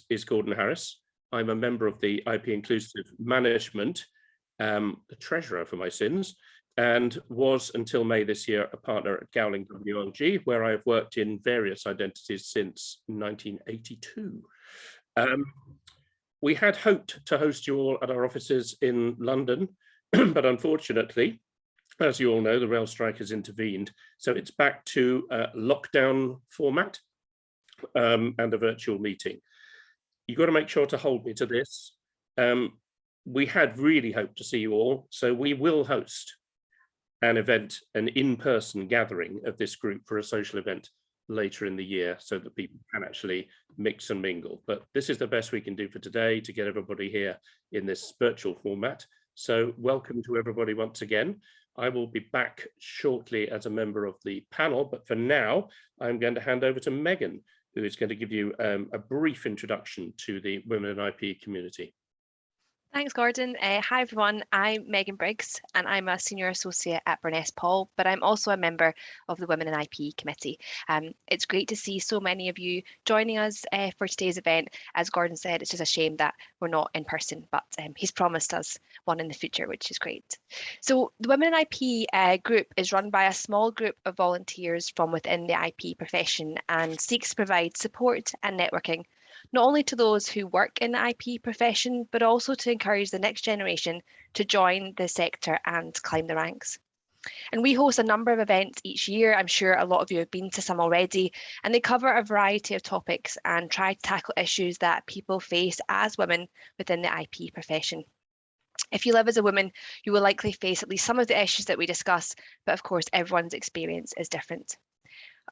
is Gordon Harris. I'm a member of the IP Inclusive Management, the treasurer for my sins, and was until May this year a partner at Gowling WLG, where I've worked in various identities since 1982. We had hoped to host you all at our offices in London, but unfortunately, as you all know, the rail strike has intervened. So it's back to lockdown format and a virtual meeting. You've got to make sure to hold me to this. We had really hoped to see you all, so we will host an event, an in-person gathering of this group for a social event later in the year so that people can actually mix and mingle. But this is the best we can do for today to get everybody here in this virtual format. So welcome to everybody once again. I will be back shortly as a member of the panel, but for now, I'm going to hand over to Megan, who is going to give you a brief introduction to the Women in IP community. Thanks, Gordon. Hi, everyone. I'm Megan Briggs, and I'm a Senior Associate at Burness Paul, but I'm also a member of the Women in IP Committee. It's great to see so many of you joining us for today's event. As Gordon said, it's just a shame that we're not in person, but he's promised us one in the future, which is great. So the Women in IP group is run by a small group of volunteers from within the IP profession and seeks to provide support and networking not only to those who work in the IP profession, but also to encourage the next generation to join the sector and climb the ranks. And we host a number of events each year. I'm sure a lot of you have been to some already, and they cover a variety of topics and try to tackle issues that people face as women within the IP profession. If you live as a woman, you will likely face at least some of the issues that we discuss, but of course, everyone's experience is different.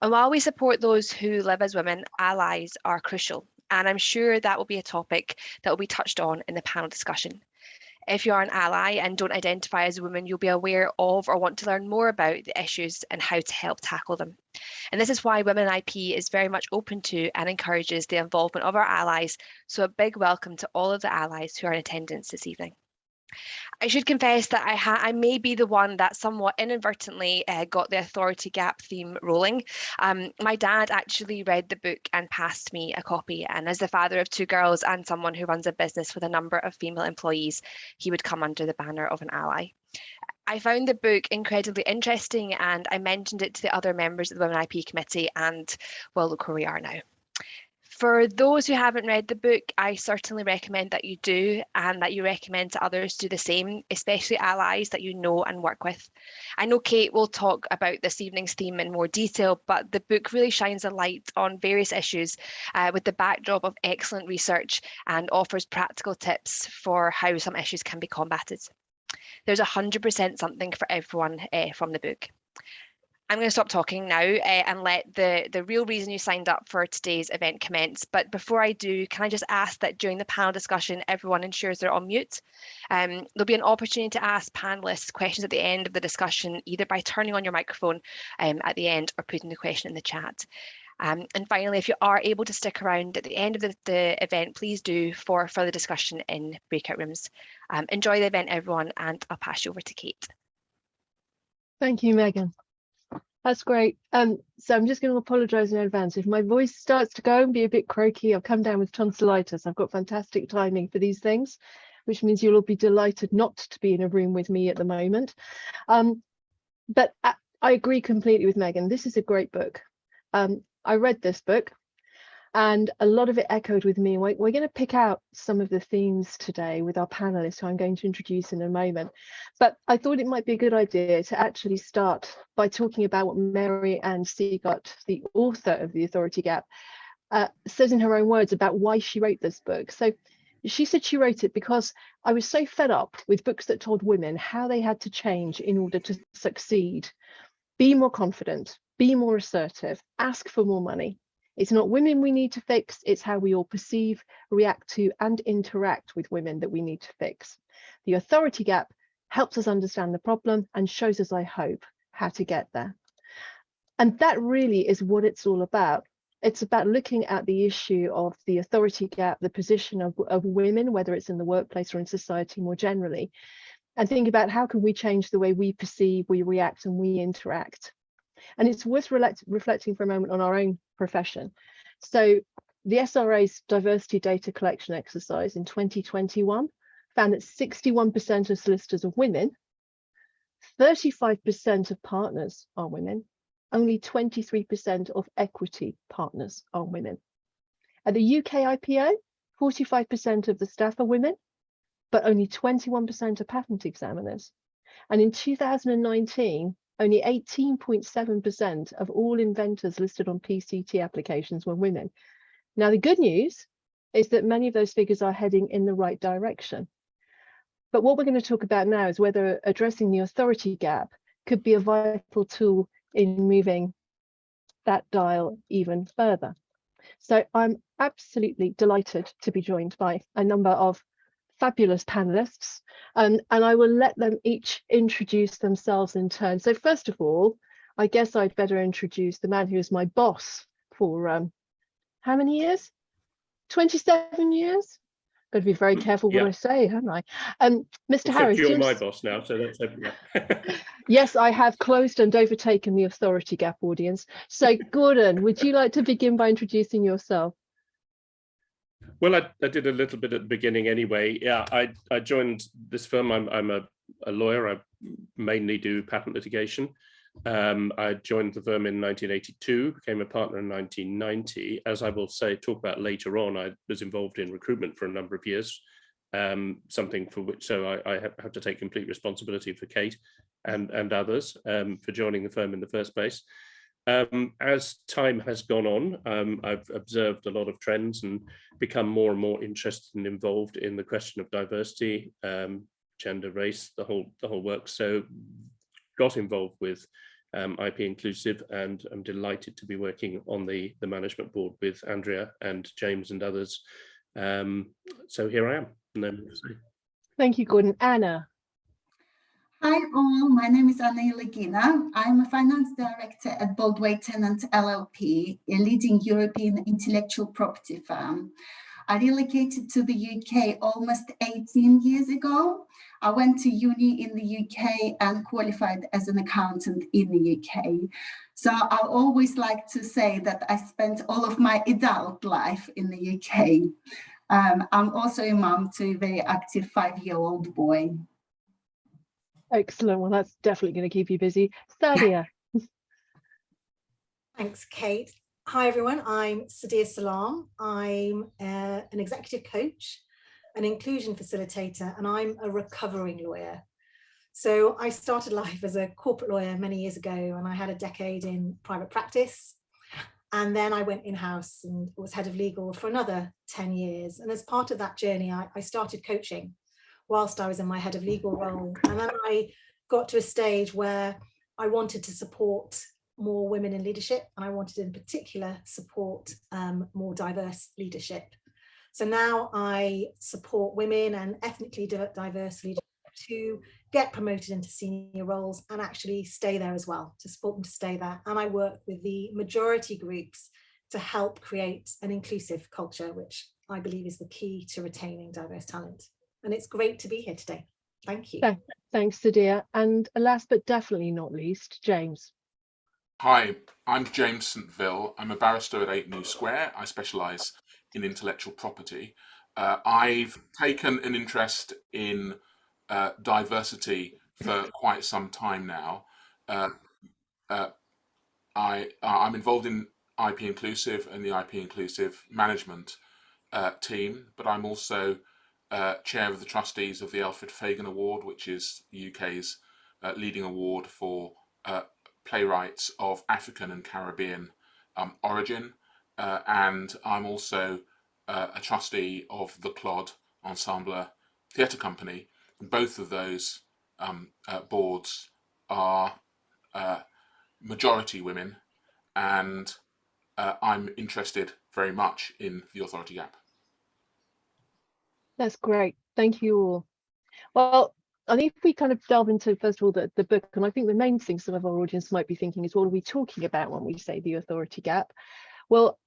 And while we support those who live as women, allies are crucial. And I'm sure that will be a topic that will be touched on in the panel discussion. If you are an ally and don't identify as a woman, you'll be aware of or want to learn more about the issues and how to help tackle them. And this is why Women in IP is very much open to and encourages the involvement of our allies. So a big welcome to all of the allies who are in attendance this evening. I should confess that I may be the one that somewhat inadvertently got the authority gap theme rolling. My dad actually read the book and passed me a copy, and as the father of two girls and someone who runs a business with a number of female employees, he would come under the banner of an ally. I found the book incredibly interesting and I mentioned it to the other members of the Women IP committee, and well, look where we are now. For those who haven't read the book, I certainly recommend that you do and that you recommend to others do the same, especially allies that you know and work with. I know Kate will talk about this evening's theme in more detail, but the book really shines a light on various issues with the backdrop of excellent research and offers practical tips for how some issues can be combated. There's 100% something for everyone from the book. I'm going to stop talking now and let the real reason you signed up for today's event commence. But before I do, can I just ask that during the panel discussion, everyone ensures they're on mute. There'll be an opportunity to ask panelists questions at the end of the discussion, either by turning on your microphone at the end or putting the question in the chat. And finally, if you are able to stick around at the end of the event, please do for further discussion in breakout rooms. Enjoy the event, everyone, and I'll pass you over to Kate. Thank you, Megan. That's great. So I'm just going to apologise in advance. If my voice starts to go and be a bit croaky, I've come down with tonsillitis. I've got fantastic timing for these things, which means you'll all be delighted not to be in a room with me at the moment. But I agree completely with Megan. This is a great book. I read this book and a lot of it echoed with me. We're going to pick out some of the themes today with our panelists, who I'm going to introduce in a moment. But I thought it might be a good idea to actually start by talking about what Mary Ann Seagott, the author of The Authority Gap, says in her own words about why she wrote this book. So she said she wrote it because I was so fed up with books that told women how they had to change in order to succeed. Be more confident, be more assertive, ask for more money. It's not women we need to fix, it's how we all perceive, react to, and interact with women that we need to fix. The authority gap helps us understand the problem and shows us, I hope, how to get there. And that really is what it's all about. It's about looking at the issue of the authority gap, the position of women, whether it's in the workplace or in society more generally, and think about how can we change the way we perceive, we react, and we interact. And it's worth reflecting for a moment on our own profession. So the SRA's diversity data collection exercise in 2021 found that 61% of solicitors are women, 35% of partners are women, only 23% of equity partners are women. At the UK IPO, 45% of the staff are women, but only 21% are patent examiners. And in 2019, only 18.7% of all inventors listed on PCT applications were women. Now, the good news is that many of those figures are heading in the right direction. But what we're going to talk about now is whether addressing the authority gap could be a vital tool in moving that dial even further. So I'm absolutely delighted to be joined by a number of fabulous panelists, and I will let them each introduce themselves in turn. So first of all, I guess I'd better introduce the man who is my boss for how many years? 27 years? Got to be very careful what I say, haven't I? Mr. Except Harris, you're my boss now, so that's yeah. Yes, I have closed and overtaken the authority gap audience. So Gordon, would you like to begin by introducing yourself? Well, I did a little bit at the beginning anyway. Yeah, I joined this firm. I'm a lawyer. I mainly do patent litigation. I joined the firm in 1982, became a partner in 1990. As I will talk about later on, I was involved in recruitment for a number of years, something for which, so I have to take complete responsibility for Kate and others for joining the firm in the first place. As time has gone on, I've observed a lot of trends and become more and more interested and involved in the question of diversity, gender, race, the whole work. So got involved with IP Inclusive, and I'm delighted to be working on the management board with Andrea and James and others. So here I am. Thank you, Gordon. Anna. Hi all, my name is Anna Ilegina. I'm a finance director at Boldway Tennant LLP, a leading European intellectual property firm. I relocated to the UK almost 18 years ago. I went to uni in the UK and qualified as an accountant in the UK. So I always like to say that I spent all of my adult life in the UK. I'm also a mum to a very active 5-year-old boy. Excellent. Well, that's definitely going to keep you busy. Sadia. Thanks, Kate. Hi, everyone. I'm Sadia Salam. I'm an executive coach, an inclusion facilitator, and I'm a recovering lawyer. So I started life as a corporate lawyer many years ago, and I had a decade in private practice. And then I went in-house and was head of legal for another 10 years. And as part of that journey, I started coaching whilst I was in my head of legal role. And then I got to a stage where I wanted to support more women in leadership, and I wanted in particular support more diverse leadership. So now I support women and ethnically diverse leaders to get promoted into senior roles and actually stay there as well, to support them to stay there. And I work with the majority groups to help create an inclusive culture, which I believe is the key to retaining diverse talent. And it's great to be here today. Thank you. Thanks, Sadia. And last but definitely not least, James. Hi, I'm James St. Ville. I'm a barrister at 8 New Square. I specialise in intellectual property. I've taken an interest in diversity for quite some time now. I'm involved in IP Inclusive and the IP Inclusive management team, but I'm also chair of the trustees of the Alfred Fagan Award, which is the UK's leading award for playwrights of African and Caribbean origin. And I'm also a trustee of the Clod Ensemble Theatre Company. And both of those boards are majority women, and I'm interested very much in the authority gap. That's great. Thank you all. Well, I think if we kind of delve into, first of all, the book, and I think the main thing some of our audience might be thinking is, what are we talking about when we say the authority gap? Well,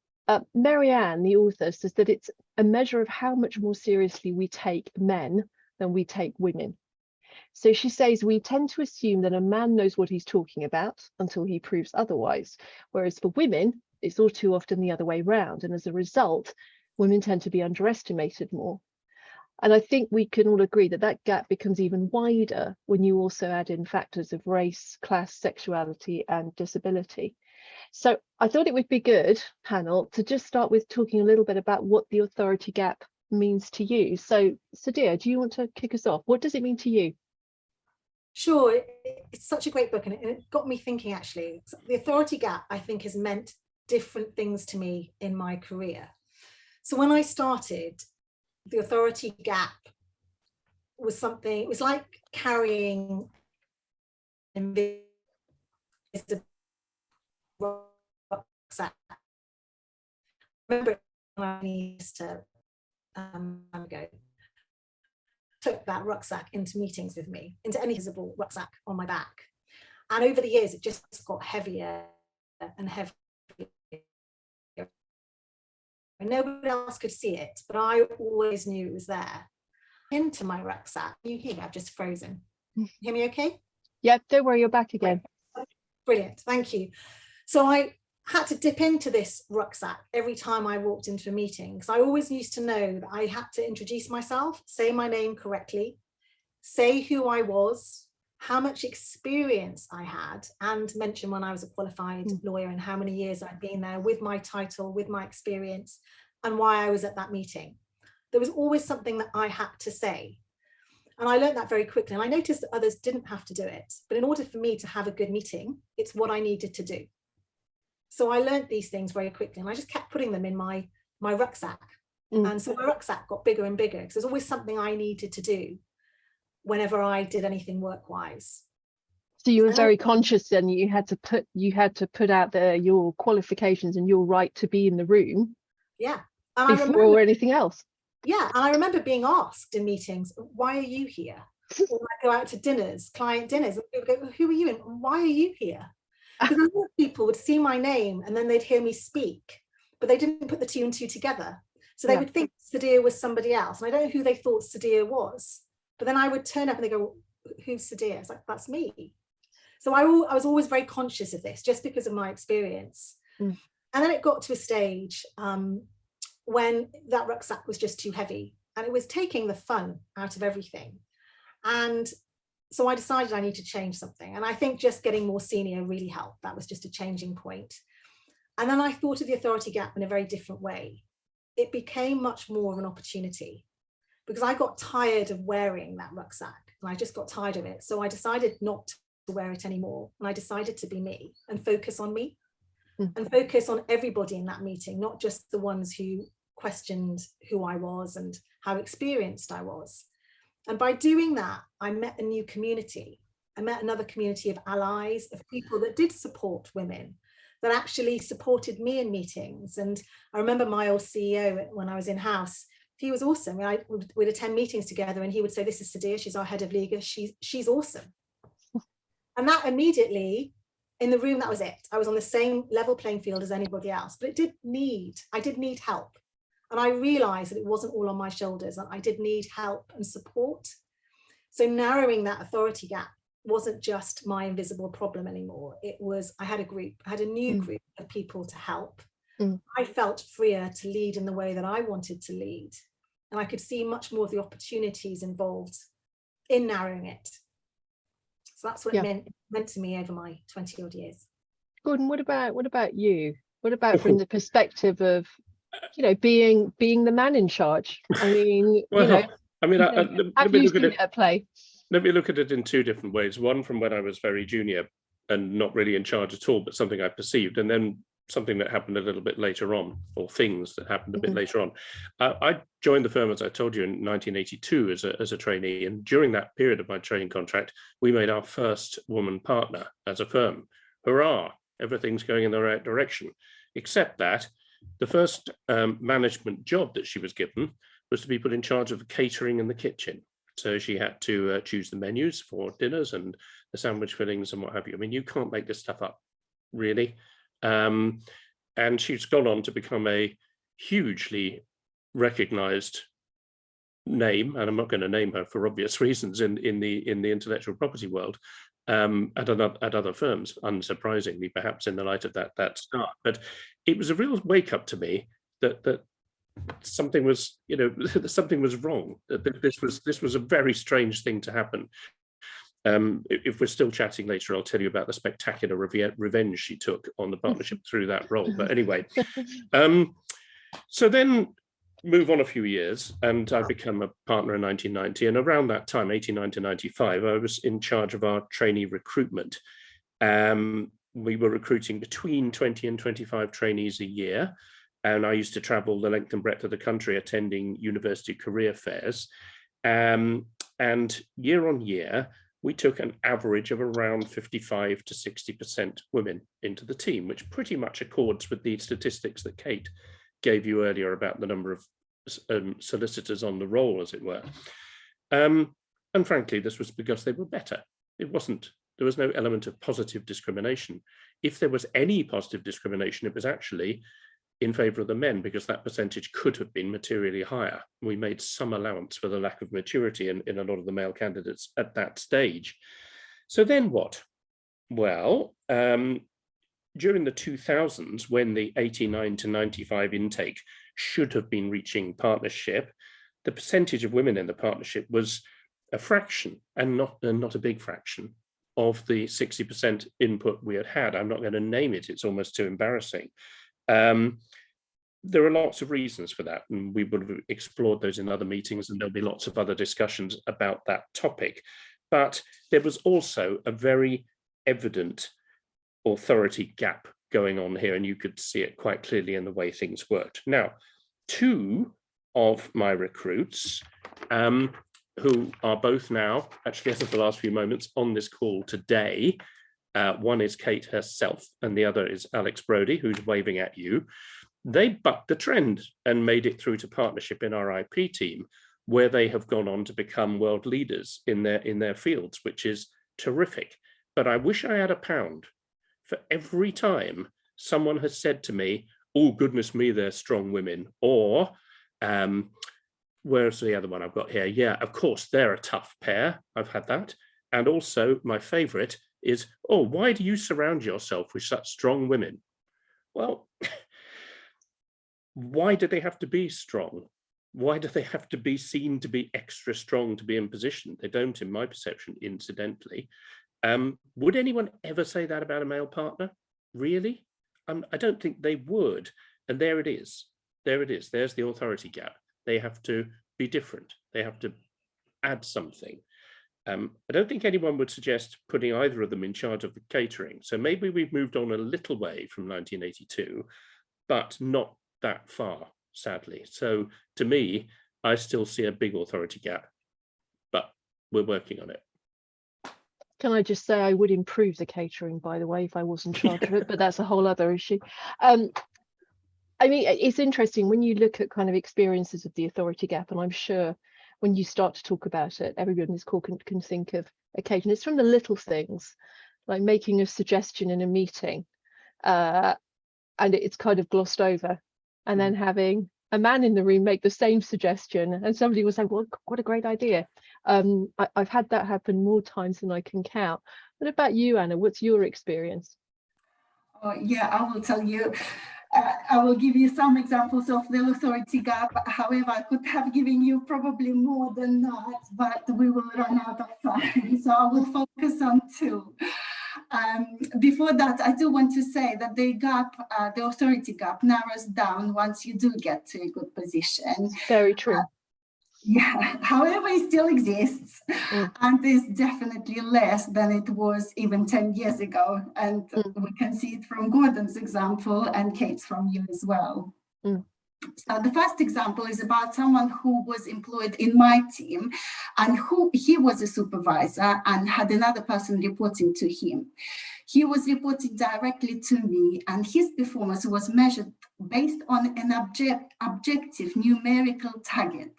Marianne, the author, says that it's a measure of how much more seriously we take men than we take women. So she says we tend to assume that a man knows what he's talking about until he proves otherwise, whereas for women, it's all too often the other way round. And as a result, women tend to be underestimated more. And I think we can all agree that that gap becomes even wider when you also add in factors of race, class, sexuality, and disability. So I thought it would be good, panel, to just start with talking a little bit about what the authority gap means to you. So Sadia, do you want to kick us off? What does it mean to you? Sure, it's such a great book, and it got me thinking, actually. The authority gap, I think, has meant different things to me in my career. So when I started, the authority gap was something, it was like carrying invisible rucksack. I remember when I used to ago, took that rucksack into meetings with me, into any visible rucksack on my back. And over the years, it just got heavier and heavier. And nobody else could see it, but I always knew it was there. Into my rucksack. You hear me? I've just frozen. You hear me okay? Yeah, don't worry, you're back again. Brilliant, thank you. So I had to dip into this rucksack every time I walked into a meeting, because I always used to know that I had to introduce myself, say my name correctly, say who I was, how much experience I had, and mention when I was a qualified lawyer and how many years I'd been there, with my title, with my experience, and why I was at that meeting. There was always something that I had to say. And I learned that very quickly. And I noticed that others didn't have to do it. But in order for me to have a good meeting, it's what I needed to do. So I learned these things very quickly, and I just kept putting them in my rucksack. And so my rucksack got bigger and bigger, because there's always something I needed to do whenever I did anything work-wise. So you were very conscious then you had to put out there your qualifications and your right to be in the room. Yeah. And before anything else. Yeah, and I remember being asked in meetings, why are you here? Or I go out to dinners, client dinners, and people go, who are you and why are you here? Because a lot of people would see my name and then they'd hear me speak, but they didn't put the two and two together. So they would think Sadia was somebody else. And I don't know who they thought Sadia was. But then I would turn up and they go, who's Sadia? It's like, that's me. So I was always very conscious of this, just because of my experience. And then it got to a stage when that rucksack was just too heavy and it was taking the fun out of everything. And so I decided I need to change something. And I think just getting more senior really helped. That was just a changing point. And then I thought of the authority gap in a very different way. It became much more of an opportunity, because I got tired of wearing that rucksack and I just got tired of it. So I decided not to wear it anymore. And I decided to be me and focus on me and focus on everybody in that meeting, not just the ones who questioned who I was and how experienced I was. And by doing that, I met a new community. I met another community of allies, of people that did support women, that actually supported me in meetings. And I remember my old CEO, when I was in house, he was awesome. We'd attend meetings together and he would say, this is Sadia, she's our head of legal, she's awesome. And that immediately, in the room, that was it. I was on the same level playing field as anybody else, but I did need help. And I realized that it wasn't all on my shoulders, and I did need help and support. So narrowing that authority gap wasn't just my invisible problem anymore. It was, I had a group, I had a new group of people to help. I felt freer to lead in the way that I wanted to lead. And I could see much more of the opportunities involved in narrowing it. So that's what it meant to me over my 20 odd years. Gordon, what about you? What about from the perspective of, being the man in charge? I mean, have you seen it at play? Let me look at it in two different ways. One, from when I was very junior and not really in charge at all, but something I perceived, and then something that happened a little bit later on, or things that happened a bit later on. I joined the firm, as I told you, in 1982 as a trainee, and during that period of my training contract, we made our first woman partner as a firm. Hurrah! Everything's going in the right direction, except that the first management job that she was given was to be put in charge of the catering in the kitchen. So she had to choose the menus for dinners and the sandwich fillings and what have you. I mean, you can't make this stuff up, really. And she's gone on to become a hugely recognized name, and I'm not going to name her for obvious reasons in the intellectual property world. at other firms, unsurprisingly, perhaps in the light of that start. But it was a real wake up to me that something was, something was wrong. That this was a very strange thing to happen. If we're still chatting later, I'll tell you about the spectacular revenge she took on the partnership through that role. But anyway, so then move on a few years, and I become a partner in 1990. And around that time, 89 to 95, I was in charge of our trainee recruitment. We were recruiting between 20 and 25 trainees a year. And I used to travel the length and breadth of the country attending university career fairs. And year on year, we took an average of around 55 to 60% women into the team, which pretty much accords with the statistics that Kate gave you earlier about the number of solicitors on the roll, as it were. And frankly, this was because they were better. There was no element of positive discrimination. If there was any positive discrimination, it was actually in favor of the men, because that percentage could have been materially higher. We made some allowance for the lack of maturity in a lot of the male candidates at that stage. So then what? Well, during the 2000s, when the 89 to 95 intake should have been reaching partnership, the percentage of women in the partnership was a fraction, and not a big fraction, of the 60% input we had. I'm not going to name it, it's almost too embarrassing. There are lots of reasons for that, and we would have explored those in other meetings, and there'll be lots of other discussions about that topic. But there was also a very evident authority gap going on here, and you could see it quite clearly in the way things worked. Now, two of my recruits, who are both now, actually as of the last few moments, on this call today, one is Kate herself, and the other is Alex Brodie, who's waving at you. They bucked the trend and made it through to partnership in our IP team, where they have gone on to become world leaders in their fields, which is terrific. But I wish I had £1 for every time someone has said to me, oh, goodness me, they're strong women, or where's the other one I've got here? Yeah, of course, they're a tough pair. I've had that. And also my favorite is, oh, why do you surround yourself with such strong women? Well, why do they have to be strong? Why do they have to be seen to be extra strong to be in position? They don't, in my perception, incidentally. Would anyone ever say that about a male partner? Really? I don't think they would. And there it is. There it is. There's the authority gap. They have to be different. They have to add something. I don't think anyone would suggest putting either of them in charge of the catering. So maybe we've moved on a little way from 1982, but not that far, sadly. So to me, I still see a big authority gap, but we're working on it. Can I just say I would improve the catering, by the way, if I was in charge of it, but that's a whole other issue. I mean, it's interesting when you look at kind of experiences of the authority gap, and I'm sure when you start to talk about it, everyone in this call can think of occasion. It's from the little things, like making a suggestion in a meeting, and it's kind of glossed over, and then having a man in the room make the same suggestion, and somebody will say, well, what a great idea. I've had that happen more times than I can count. What about you, Anna? What's your experience? Yeah, I will tell you. I will give you some examples of the authority gap. However, I could have given you probably more than that, but we will run out of time. So I will focus on two. Before that, I do want to say that the gap, the authority gap, narrows down once you do get to a good position. Very true. Yeah, however, it still exists, and is definitely less than it was even 10 years ago. And we can see it from Gordon's example and Kate's from you as well. So the first example is about someone who was employed in my team, and he was a supervisor and had another person reporting to him. He was reporting directly to me, and his performance was measured based on an objective numerical target.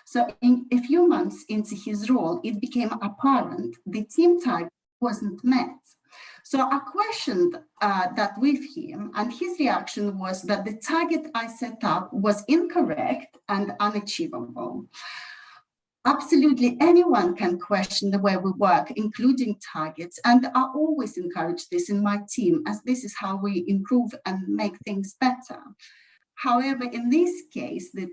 So in a few months into his role, it became apparent the team target wasn't met. So I questioned that with him, and his reaction was that the target I set up was incorrect and unachievable. Absolutely, anyone can question the way we work, including targets, and I always encourage this in my team, as this is how we improve and make things better. However, in this case, the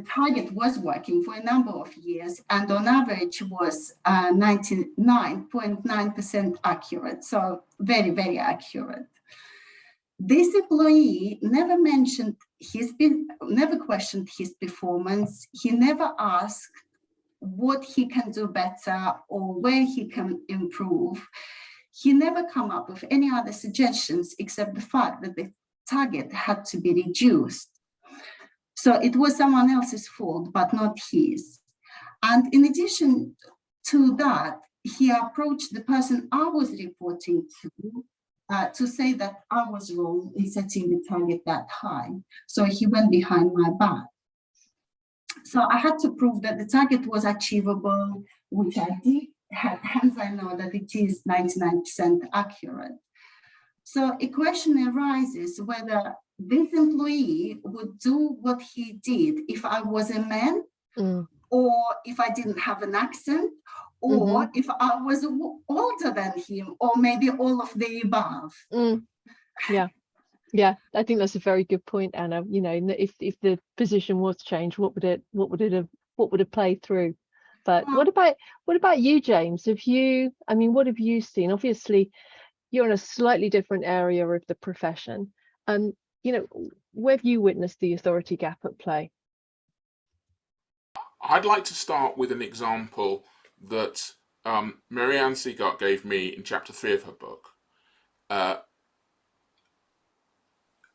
target was working for a number of years, and on average was 99.9% accurate, so very, very accurate. This employee never questioned his performance. He never asked what he can do better or where he can improve. He never come up with any other suggestions except the fact that the target had to be reduced. So it was someone else's fault, but not his. And in addition to that, he approached the person I was reporting to say that I was wrong in setting the target that high. So he went behind my back. So I had to prove that the target was achievable, which I did, hence I know that it is 99% accurate. So a question arises whether this employee would do what he did if I was a man, or if I didn't have an accent, or if I was older than him, or maybe all of the above. Yeah, I think that's a very good point, Anna. You know, if the position was changed, what would have played through? But what about you, James? What have you seen? Obviously, you're in a slightly different area of the profession. Where have you witnessed the authority gap at play? I'd like to start with an example that Marianne Seagart gave me in chapter 3 of her book.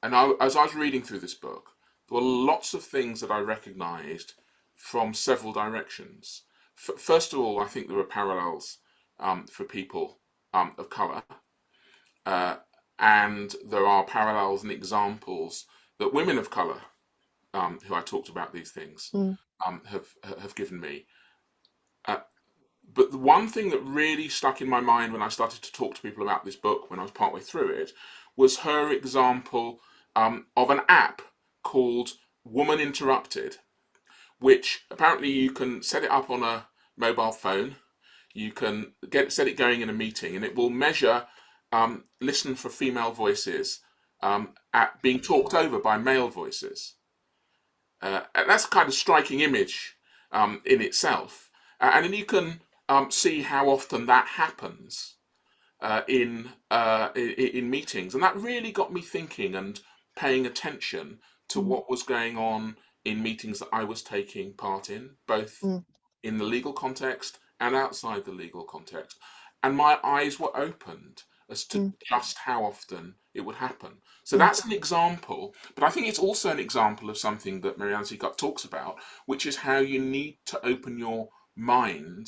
As I was reading through this book, there were lots of things that I recognised from several directions. First of all, I think there are parallels for people of colour, and there are parallels and examples that women of colour, who I talked about these things, have given me. But the one thing that really stuck in my mind when I started to talk to people about this book, when I was partway through it, was her example of an app called Woman Interrupted, which apparently you can set it up on a mobile phone. You can set it going in a meeting, and it will measure, listen for female voices at being talked over by male voices. And that's a kind of striking image in itself. And then you can see how often that happens in meetings, and that really got me thinking and paying attention to what was going on in meetings that I was taking part in, both in the legal context and outside the legal context. And my eyes were opened as to just how often it would happen. So that's an example, but I think it's also an example of something that Marianne Seagart talks about, which is how you need to open your mind,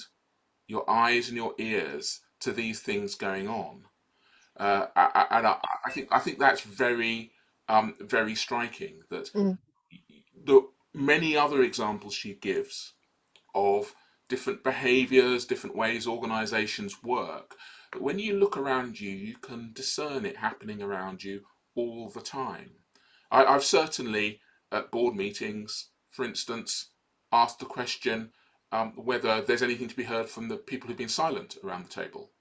your eyes and your ears to these things going on. I think that's very, very striking, that the many other examples she gives of different behaviors, different ways organizations work, but when you look around you, you can discern it happening around you all the time. I've certainly, at board meetings, for instance, asked the question whether there's anything to be heard from the people who've been silent around the table.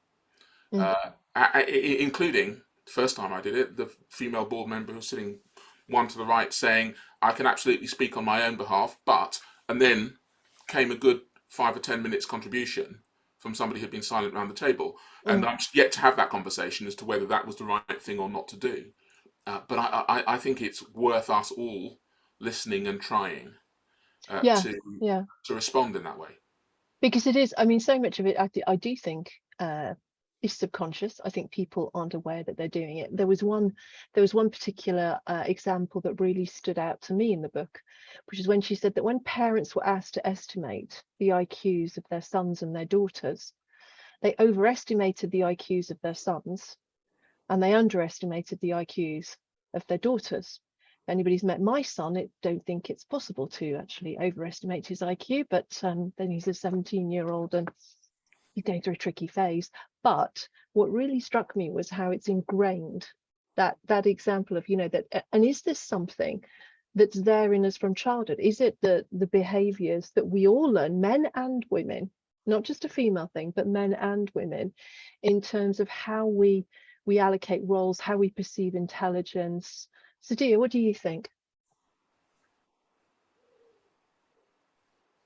Including, the first time I did it, the female board member who was sitting one to the right saying, I can absolutely speak on my own behalf, and then came a good 5 or 10 minutes contribution from somebody who'd been silent around the table. And I'm yet to have that conversation as to whether that was the right thing or not to do. But I think it's worth us all listening and trying to respond in that way. Because it is, so much of it, I do think is subconscious. I think people aren't aware that they're doing it. There was one particular example that really stood out to me in the book, which is when she said that when parents were asked to estimate the IQs of their sons and their daughters, they overestimated the IQs of their sons and they underestimated the IQs of their daughters. If anybody's met my son, I don't think it's possible to actually overestimate his IQ, but then he's a 17-year-old and he's going through a tricky phase. But what really struck me was how it's ingrained, that example of, that, and is this something that's there in us from childhood? Is it the behaviors that we all learn, men and women, not just a female thing, but men and women, in terms of how we allocate roles, how we perceive intelligence? Sadia, what do you think?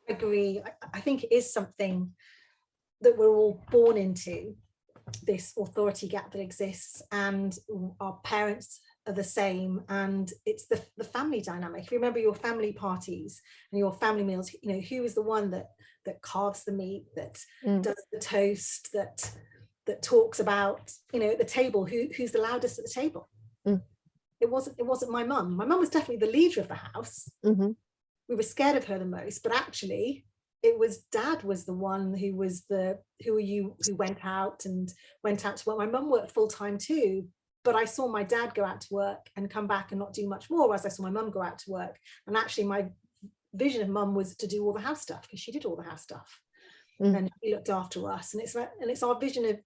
I agree. I think it is something that we're all born into, this authority gap that exists, and our parents are the same, and it's the family dynamic. If you remember your family parties and your family meals, you know, who is the one that carves the meat, that does the toast, that talks about, you know, at the table, who's the loudest at the table? It wasn't my mum. My mum was definitely the leader of the house. We were scared of her the most, but actually it was Dad was the one who went out to work. My mum worked full time too, but I saw my dad go out to work and come back and not do much more, as I saw my mum go out to work. And actually my vision of mum was to do all the house stuff, because she did all the house stuff and she looked after us. And it's our vision of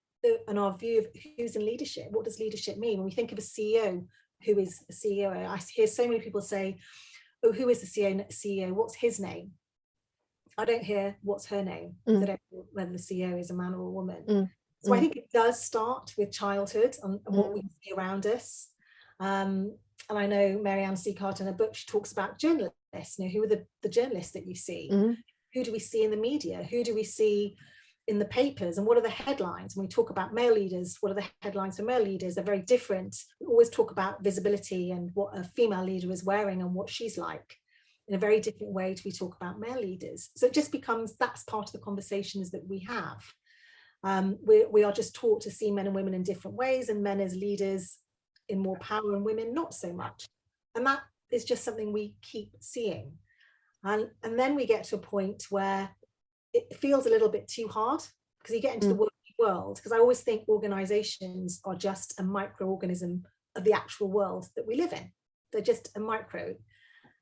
and our view of who's in leadership. What does leadership mean? When we think of a CEO, who is a CEO? I hear so many people say, oh, who is the CEO? What's his name? I don't hear what's her name. I don't know whether the CEO is a man or a woman. So I think it does start with childhood and what we see around us. And I know Marianne Seacart in her book, she talks about journalists. You know, who are the journalists that you see? Who do we see in the media? Who do we see in the papers? And what are the headlines? When we talk about male leaders, what are the headlines for male leaders? They're very different. We always talk about visibility and what a female leader is wearing and what she's like, in a very different way to we talk about male leaders. So it just becomes, that's part of the conversations that we have. We are just taught to see men and women in different ways, and men as leaders in more power and women not so much. And that is just something we keep seeing. And then we get to a point where it feels a little bit too hard, because you get into the working world, because I always think organizations are just a microorganism of the actual world that we live in. They're just a micro.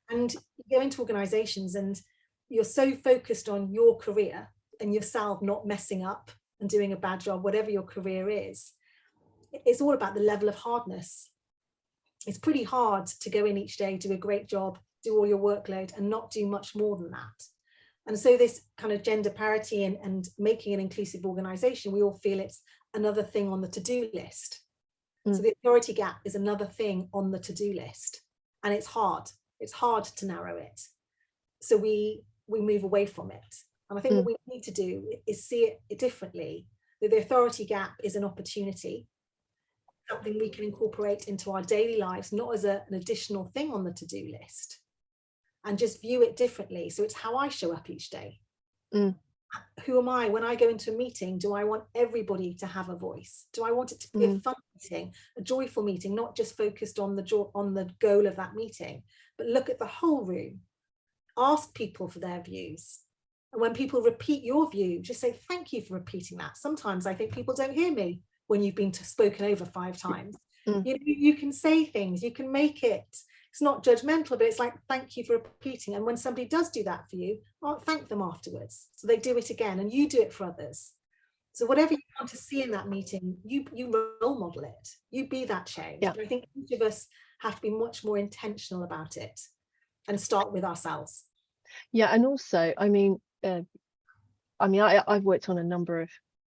And you go into organizations and you're so focused on your career and yourself not messing up and doing a bad job, whatever your career is. It's all about the level of hardness. It's pretty hard to go in each day, do a great job, do all your workload and not do much more than that. And so this kind of gender parity and making an inclusive organization, we all feel it's another thing on the to-do list. So the authority gap is another thing on the to-do list. And it's hard. It's hard to narrow it. So we move away from it. And I think what we need to do is see it differently. That the authority gap is an opportunity, something we can incorporate into our daily lives, not as an additional thing on the to-do list, and just view it differently. So it's how I show up each day. Who am I when I go into a meeting? Do I want everybody to have a voice? Do I want it to be a fun meeting, a joyful meeting, not just focused on the goal of that meeting, but look at the whole room, ask people for their views. And when people repeat your view, just say, thank you for repeating that. Sometimes I think people don't hear me when you've been spoken over 5 times. You can say things, you can make it. It's not judgmental, but it's like, thank you for repeating. And when somebody does do that for you, thank them afterwards. So they do it again and you do it for others. So whatever you want to see in that meeting, you role model it. You be that change. Yeah. I think each of us have to be much more intentional about it and start with ourselves. Yeah, and also, I've worked on a number of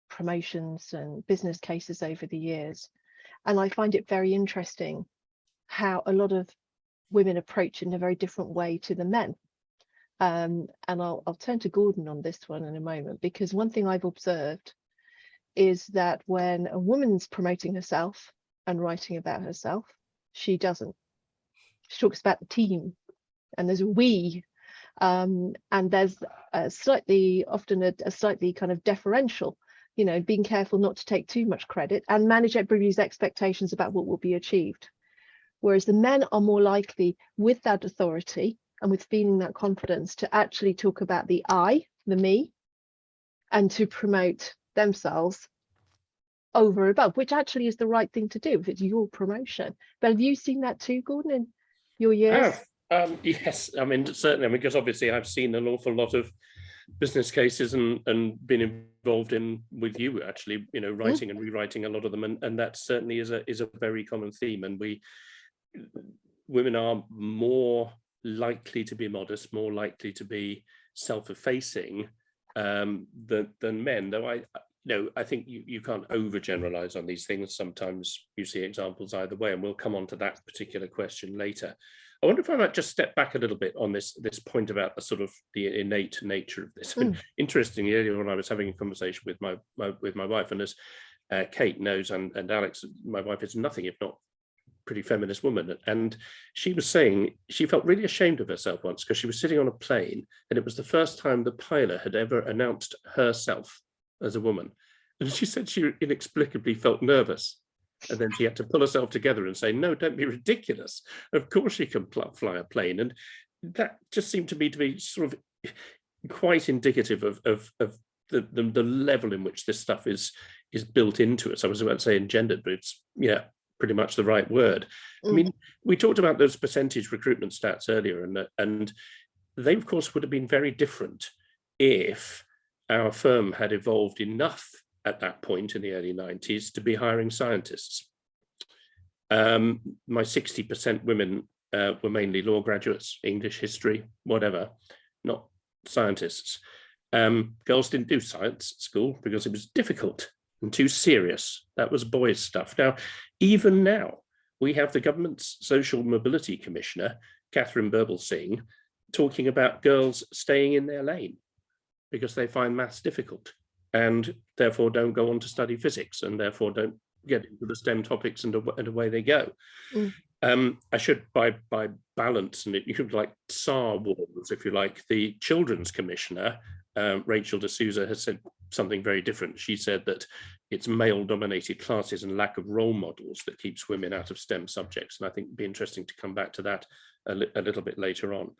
promotions and business cases over the years, and I find it very interesting how a lot of women approach it in a very different way to the men. And I'll turn to Gordon on this one in a moment, because one thing I've observed is that when a woman's promoting herself and writing about herself, she doesn't. She talks about the team, and there's a we, and there's often a slightly kind of deferential, being careful not to take too much credit and manage everybody's expectations about what will be achieved. Whereas the men are more likely, with that authority and with feeling that confidence, to actually talk about the I, the me, and to promote themselves over and above, which actually is the right thing to do if it's your promotion. But have you seen that too, Gordon, in your years? Yes, certainly, because obviously I've seen an awful lot of business cases and been involved in with you actually, writing and rewriting a lot of them, and that certainly is a very common theme. And women are more likely to be modest, more likely to be self-effacing than men. Though I think you can't overgeneralize on these things. Sometimes you see examples either way, and we'll come on to that particular question later. I wonder if I might just step back a little bit on this point about the sort of the innate nature of this. Interestingly, earlier when I was having a conversation with my wife, and as Kate knows, and Alex, my wife is nothing if not pretty feminist woman, and she was saying she felt really ashamed of herself once because she was sitting on a plane, and it was the first time the pilot had ever announced herself as a woman, and she said she inexplicably felt nervous, and then she had to pull herself together and say, no, don't be ridiculous, of course she can fly a plane. And that just seemed to me to be sort of quite indicative of the level in which this stuff is built into us. I was about to say engendered, but it's pretty much the right word. I mean, we talked about those percentage recruitment stats earlier, and they of course would have been very different if our firm had evolved enough at that point in the early 90s to be hiring scientists. My 60% women were mainly law graduates, English, history, whatever, not scientists. Girls didn't do science at school because it was difficult and too serious. That was boys' stuff. Now, even now, we have the government's Social Mobility Commissioner, Catherine Birbalsingh, talking about girls staying in their lane because they find maths difficult and therefore don't go on to study physics and therefore don't get into the STEM topics, and away they go. I should, by balance, and you could like SAR wars, if you like, the Children's Commissioner, Rachel D'Souza, has said something very different. She said that it's male-dominated classes and lack of role models that keeps women out of STEM subjects, and I think it'd be interesting to come back to that a little bit later on.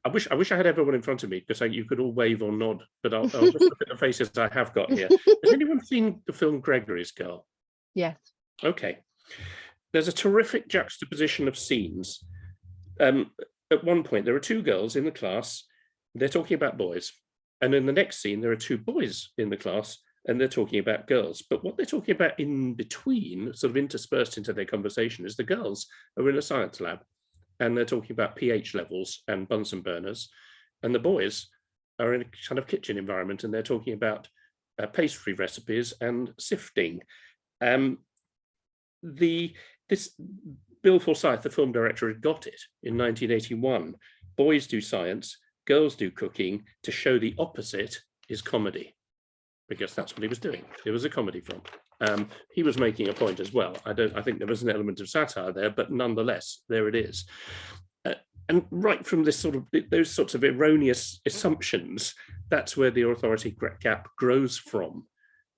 I wish I had everyone in front of me because you could all wave or nod, but I'll just look at the faces I have got here. Has anyone seen the film Gregory's Girl? Yes. Okay. There's a terrific juxtaposition of scenes. At one point, there are two girls in the class, they're talking about boys. And in the next scene, there are two boys in the class and they're talking about girls. But what they're talking about in between, sort of interspersed into their conversation, is the girls are in a science lab and they're talking about pH levels and Bunsen burners. And the boys are in a kind of kitchen environment and they're talking about pastry recipes and sifting. This Bill Forsyth, the film director, had got it in 1981. Boys do science, girls do cooking. To show the opposite is comedy, because that's what he was doing. It was a comedy film. He was making a point as well. I think there was an element of satire there, but nonetheless, there it is. And right from this those sorts of erroneous assumptions, that's where the authority gap grows from.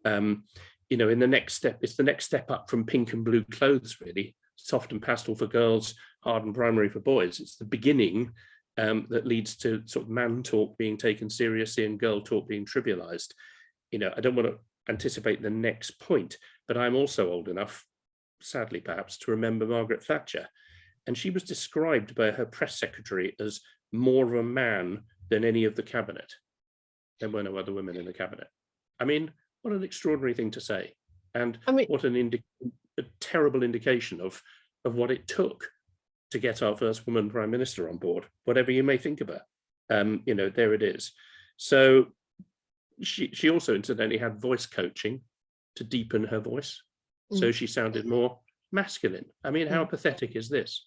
In the next step, it's the next step up from pink and blue clothes, really. Soft and pastel for girls, hard and primary for boys. It's the beginning that leads to sort of man talk being taken seriously and girl talk being trivialized. I don't want to anticipate the next point, but I'm also old enough, sadly perhaps, to remember Margaret Thatcher. And she was described by her press secretary as more of a man than any of the cabinet. There were no other women in the cabinet. I mean, what an extraordinary thing to say. And what a terrible indication of what it took to get our first woman prime minister on board, whatever you may think of her. There it is. So she also incidentally had voice coaching to deepen her voice. So she sounded more masculine. I mean, how pathetic is this?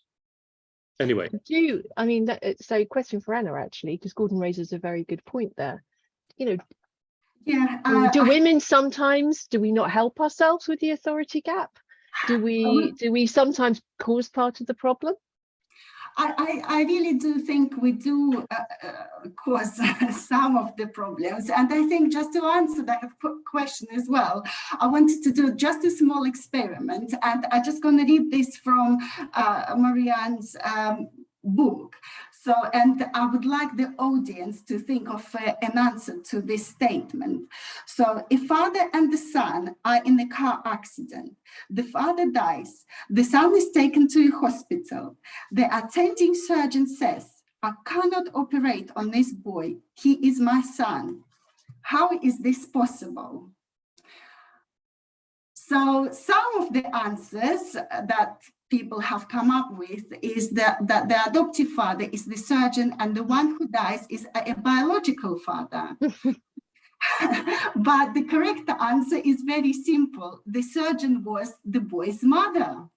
Anyway. So question for Anna, actually, because Gordon raises a very good point there. Do women sometimes, do we not help ourselves with the authority gap? Do we sometimes cause part of the problem? I really do think we do cause some of the problems. And I think, just to answer that question as well, I wanted to do just a small experiment. And I'm just going to read this from Marianne's book. And I would like the audience to think of an answer to this statement. So, a father and the son are in a car accident. The father dies. The son is taken to a hospital. The attending surgeon says, "I cannot operate on this boy. He is my son." How is this possible? So some of the answers that people have come up with is that the adoptive father is the surgeon and the one who dies is a biological father. But the correct answer is very simple. The surgeon was the boy's mother.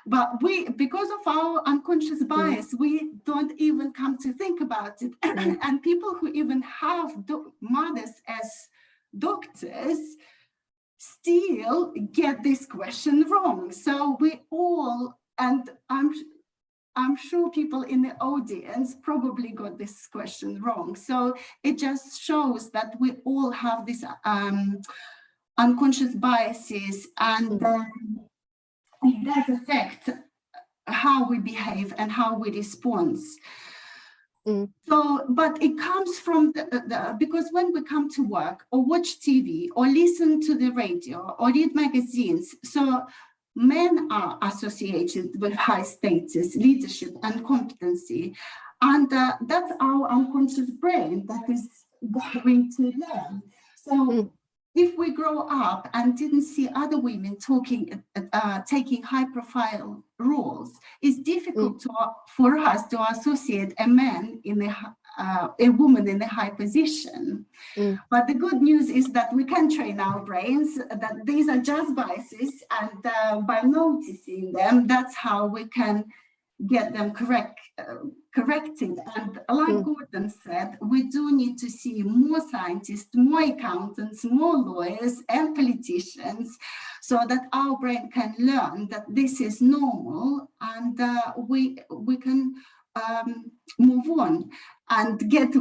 But we, because of our unconscious bias, we don't even come to think about it. And people who even have mothers as doctors still get this question wrong. So we all, and I'm sure people in the audience probably got this question wrong. So it just shows that we all have these unconscious biases, and it does affect how we behave and how we respond. So, but it comes from because when we come to work or watch TV or listen to the radio or read magazines, so men are associated with high status, leadership, and competency. And that's our unconscious brain that is going to learn. So if we grow up and didn't see other women taking high-profile roles, it's difficult for us to associate a man in a woman in a high position. But the good news is that we can train our brains, that these are just biases, and by noticing them, that's how we can get them corrected. And like Gordon said, we do need to see more scientists, more accountants, more lawyers and politicians, so that our brain can learn that this is normal, and we can move on and get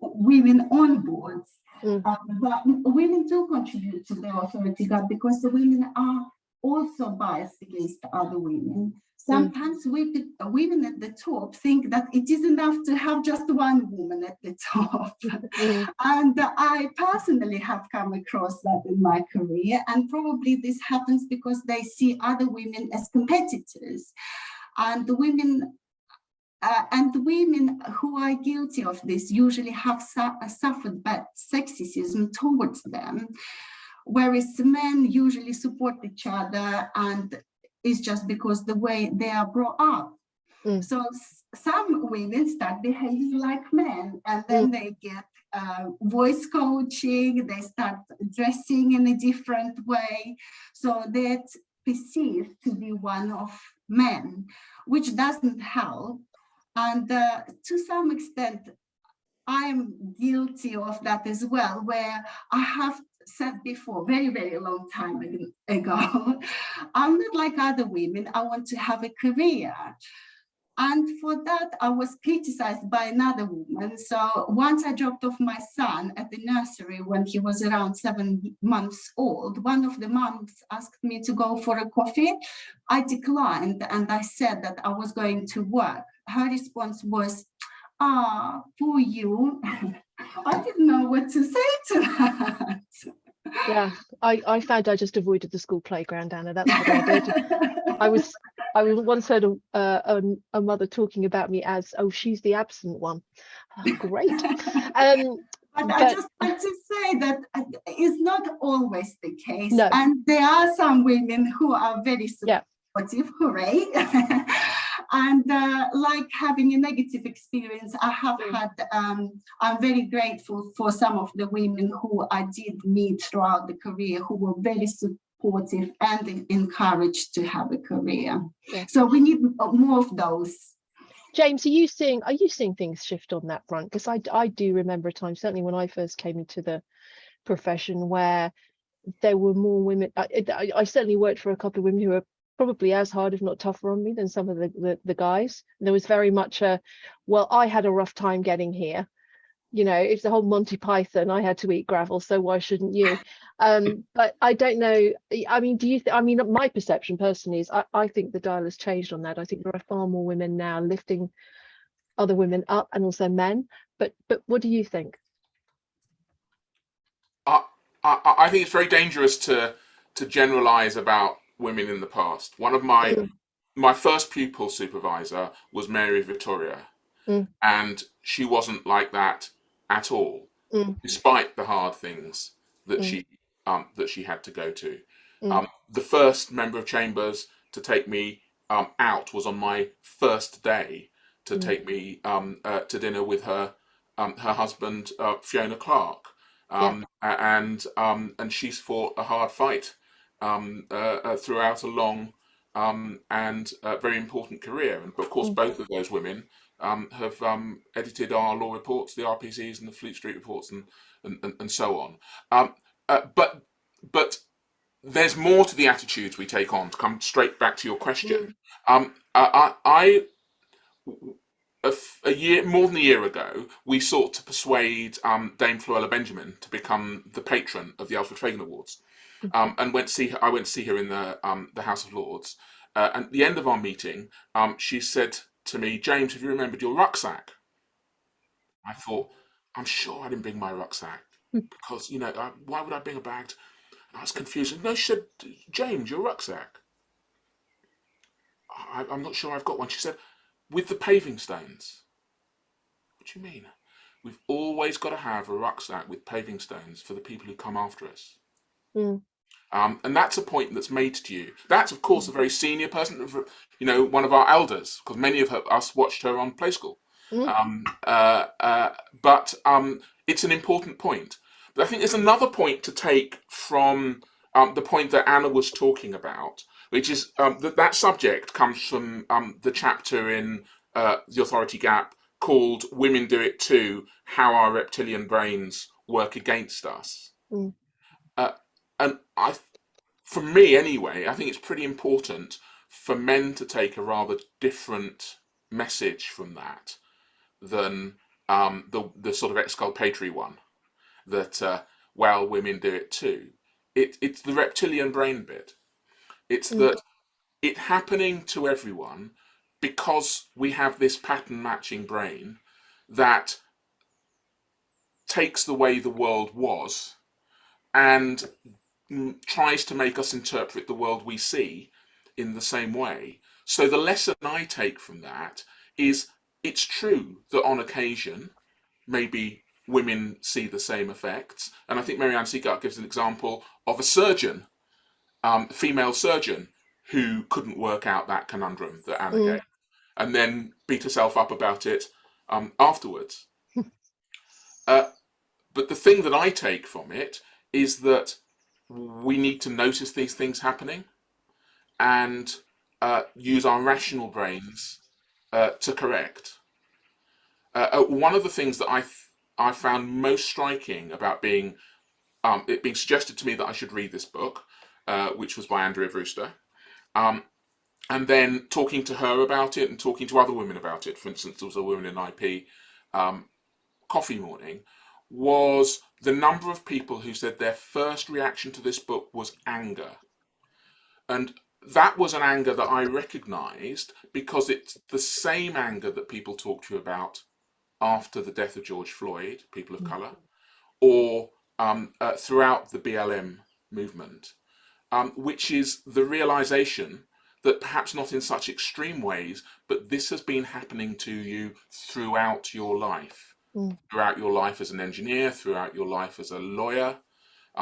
women on board. But women do contribute to the authority gap because the women are also biased against other women. Sometimes women at the top think that it is enough to have just one woman at the top. And I personally have come across that in my career, and probably this happens because they see other women as competitors. And the women who are guilty of this usually have suffered bad sexism towards them, whereas men usually support each other, and it's just because the way they are brought up. So some women start behaving like men, and then they get voice coaching, they start dressing in a different way, so that's perceived to be one of men, which doesn't help. And to some extent, I'm guilty of that as well, where I have said before, very, very long time ago, I'm not like other women, I want to have a career. And for that, I was criticized by another woman. So once I dropped off my son at the nursery when he was around 7 months old, one of the moms asked me to go for a coffee. I declined, and I said that I was going to work. Her response was, "Ah, poor you." I didn't know what to say to that. Yeah, I found I just avoided the school playground, Anna. That's what I did. I once heard a mother talking about me as, "Oh, she's the absent one." Oh, great. But I just like to say that it's not always the case. No. And there are some women who are very supportive, hooray. And like having a negative experience, I have had, I'm very grateful for some of the women who I did meet throughout the career who were very supportive and encouraged to have a career. Yeah. So we need more of those. James, are you seeing things shift on that front? Because I do remember a time, certainly when I first came into the profession, where there were more women. I certainly worked for a couple of women who were probably as hard, if not tougher on me than some of the guys. And there was very much a, well, I had a rough time getting here. You know, it's the whole Monty Python, I had to eat gravel, so why shouldn't you? But I don't know. I mean, my perception personally is I think the dial has changed on that. I think there are far more women now lifting other women up, and also men. But what do you think? I think it's very dangerous to generalize about women in the past. One of my first pupil supervisor was Mary Victoria, and she wasn't like that at all, despite the hard things that she had to go to. The first member of Chambers to take me out was on my first day to take me to dinner with her husband Fiona Clark, and she's fought a hard fight throughout a long and very important career. And of course, both of those women have edited our law reports, the RPCs and the Fleet Street reports, and so on. But there's more to the attitudes we take on. To come straight back to your question, more than a year ago, we sought to persuade Dame Floella Benjamin to become the patron of the Alfred Fagan Awards, and I went to see her in the House of Lords. And at the end of our meeting, she said to me, "James, have you remembered your rucksack?" I thought, I'm sure I didn't bring my rucksack because why would I bring a bag? And I was confused. No, she said, "James, your rucksack." I'm not sure I've got one. She said, "With the paving stones." What do you mean? We've always got to have a rucksack with paving stones for the people who come after us. And that's a point that's made to you. That's, of course, a very senior person, one of our elders, because many of us watched her on Play School. But it's an important point. But I think there's another point to take from the point that Anna was talking about, which is that subject comes from the chapter in The Authority Gap called "Women Do It Too: How Our Reptilian Brains Work Against Us." And for me anyway, I think it's pretty important for men to take a rather different message from that than the sort of exculpatory one that well, women do it too. It's the reptilian brain bit. It's that it happening to everyone because we have this pattern matching brain that takes the way the world was and tries to make us interpret the world we see in the same way. So the lesson I take from that is it's true that on occasion maybe women see the same effects, and I think Marianne Seagart gives an example of a surgeon, a female surgeon, who couldn't work out that conundrum that Anna gave, and then beat herself up about it afterwards. But the thing that I take from it is that we need to notice these things happening and use our rational brains to correct. One of the things that I found most striking about it being suggested to me that I should read this book, which was by Andrea Brewster, and then talking to her about it and talking to other women about it. For instance, there was a Women in IP coffee morning, was the number of people who said their first reaction to this book was anger. And that was an anger that I recognized because it's the same anger that people talk to you about after the death of George Floyd, people of colour, or throughout the BLM movement, which is the realization that perhaps not in such extreme ways, but this has been happening to you throughout your life. Throughout your life as an engineer, throughout your life as a lawyer,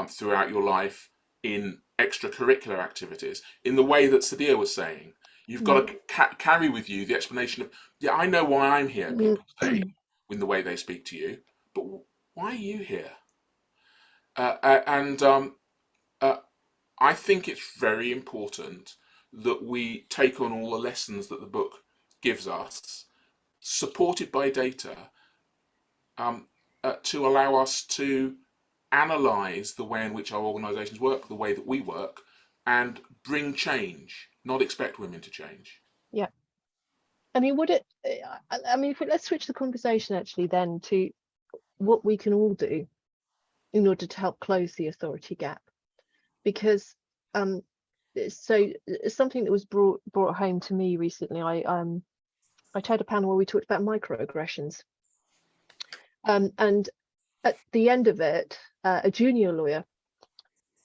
throughout your life in extracurricular activities, in the way that Sadia was saying. You've got to carry with you the explanation of, yeah, I know why I'm here, people say, in the way they speak to you, but why are you here? I think it's very important that we take on all the lessons that the book gives us, supported by data, to allow us to analyze the way in which our organizations work, the way that we work, and bring change, not expect women to change. Yeah. I mean, let's switch the conversation actually then to what we can all do in order to help close the authority gap, because so something that was brought home to me recently. I chaired a panel where we talked about microaggressions, and at the end of it, a junior lawyer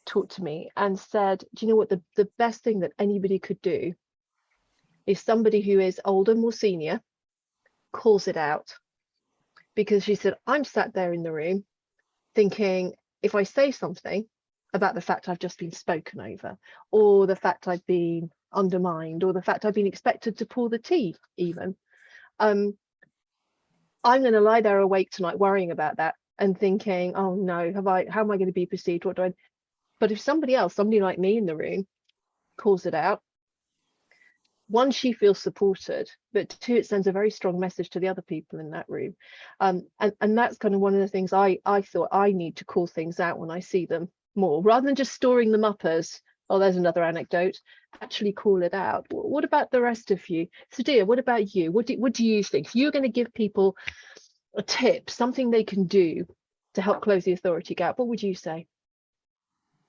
talked to me and said, "Do you know what the best thing that anybody could do is somebody who is older, more senior, calls it out?" Because she said, "I'm sat there in the room thinking, if I say something, about the fact I've just been spoken over, or the fact I've been undermined, or the fact I've been expected to pour the tea even. I'm going to lie there awake tonight worrying about that and thinking, oh no, how am I going to be perceived? What do I? But if somebody like me in the room calls it out, one, she feels supported, but two, it sends a very strong message to the other people in that room. And that's kind of one of the things I thought I need to call things out when I see them more, rather than just storing them up as, oh, there's another anecdote, actually call it out. What about the rest of you? Sadia, what about you? What do you think? If you're going to give people a tip, something they can do to help close the authority gap, what would you say?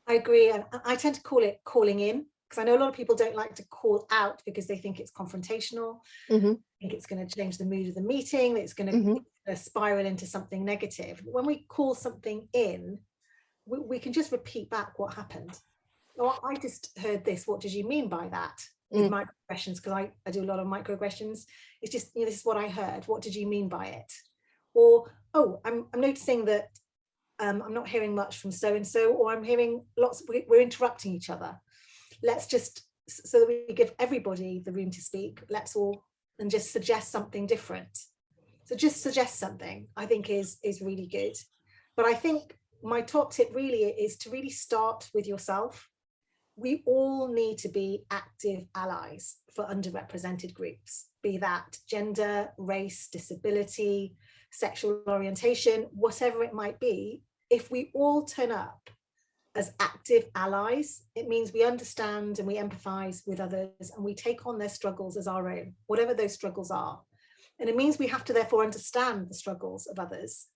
I agree, and I tend to call it calling in, because I know a lot of people don't like to call out because they think it's confrontational. Mm-hmm. Think it's going to change the mood of the meeting, it's going to Mm-hmm. spiral into something negative. When we call something in, we can just repeat back what happened. Oh, I just heard this, what did you mean by that? With microaggressions, because I do a lot of microaggressions. It's just, this is what I heard, what did you mean by it? Or, oh, I'm noticing that I'm not hearing much from so-and-so, or I'm hearing lots, we're interrupting each other. Let's just, so that we give everybody the room to speak, let's all, and just suggest something different. So just suggest something, I think is really good. But I think my top tip really is to really start with yourself. We all need to be active allies for underrepresented groups, be that gender, race, disability, sexual orientation, whatever it might be. If we all turn up as active allies, it means we understand and we empathize with others and we take on their struggles as our own, whatever those struggles are. And it means we have to therefore understand the struggles of others.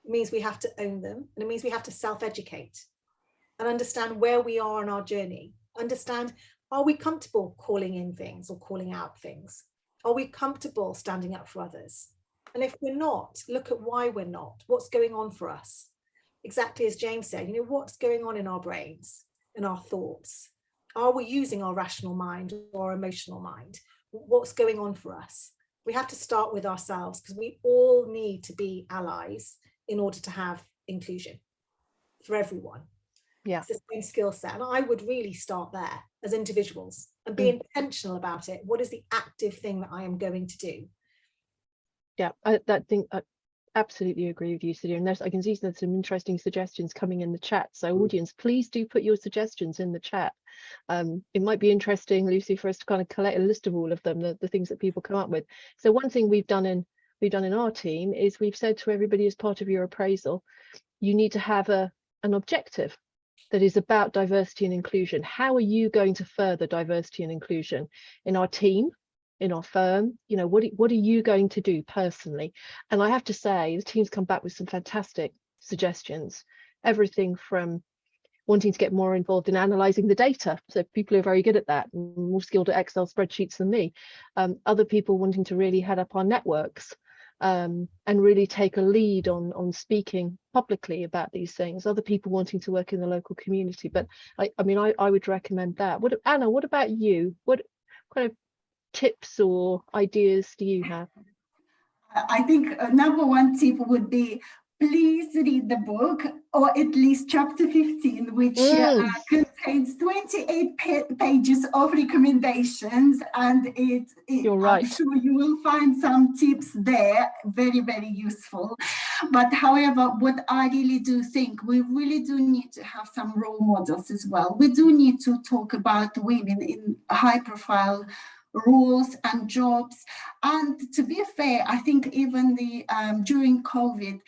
It means we have to own them, and it means we have to self-educate and understand where we are on our journey. Understand, are we comfortable calling in things or calling out things? Are we comfortable standing up for others? And if we're not, look at why we're not. What's going on for us? Exactly as James said, what's going on in our brains, in our thoughts? Are we using our rational mind or our emotional mind? What's going on for us? We have to start with ourselves, because we all need to be allies in order to have inclusion for everyone. Yeah. It's the same skill set. And I would really start there as individuals and be intentional about it. What is the active thing that I am going to do? Yeah, I absolutely agree with you, Sadia. And I can see there's some interesting suggestions coming in the chat. So audience, please do put your suggestions in the chat. It might be interesting, Lucy, for us to kind of collect a list of all of them, the things that people come up with. So one thing we've done in our team is we've said to everybody as part of your appraisal, you need to have an objective that is about diversity and inclusion. How are you going to further diversity and inclusion in our team, in our firm? What are you going to do personally? And I have to say, the team's come back with some fantastic suggestions. Everything from wanting to get more involved in analysing the data. So people are very good at that, more skilled at Excel spreadsheets than me. Other people wanting to really head up our networks and really take a lead on speaking publicly about these things. Other people wanting to work in the local community. But I would recommend that. Anna, what about you? What kind of tips or ideas do you have? I think number one tip would be, please read the book, or at least chapter 15, which contains 28 pages of recommendations, and You're right. I'm sure you will find some tips there, very, very useful. But however, what I really do think, we really do need to have some role models as well. We do need to talk about women in high-profile roles and jobs. And to be fair, I think even during COVID,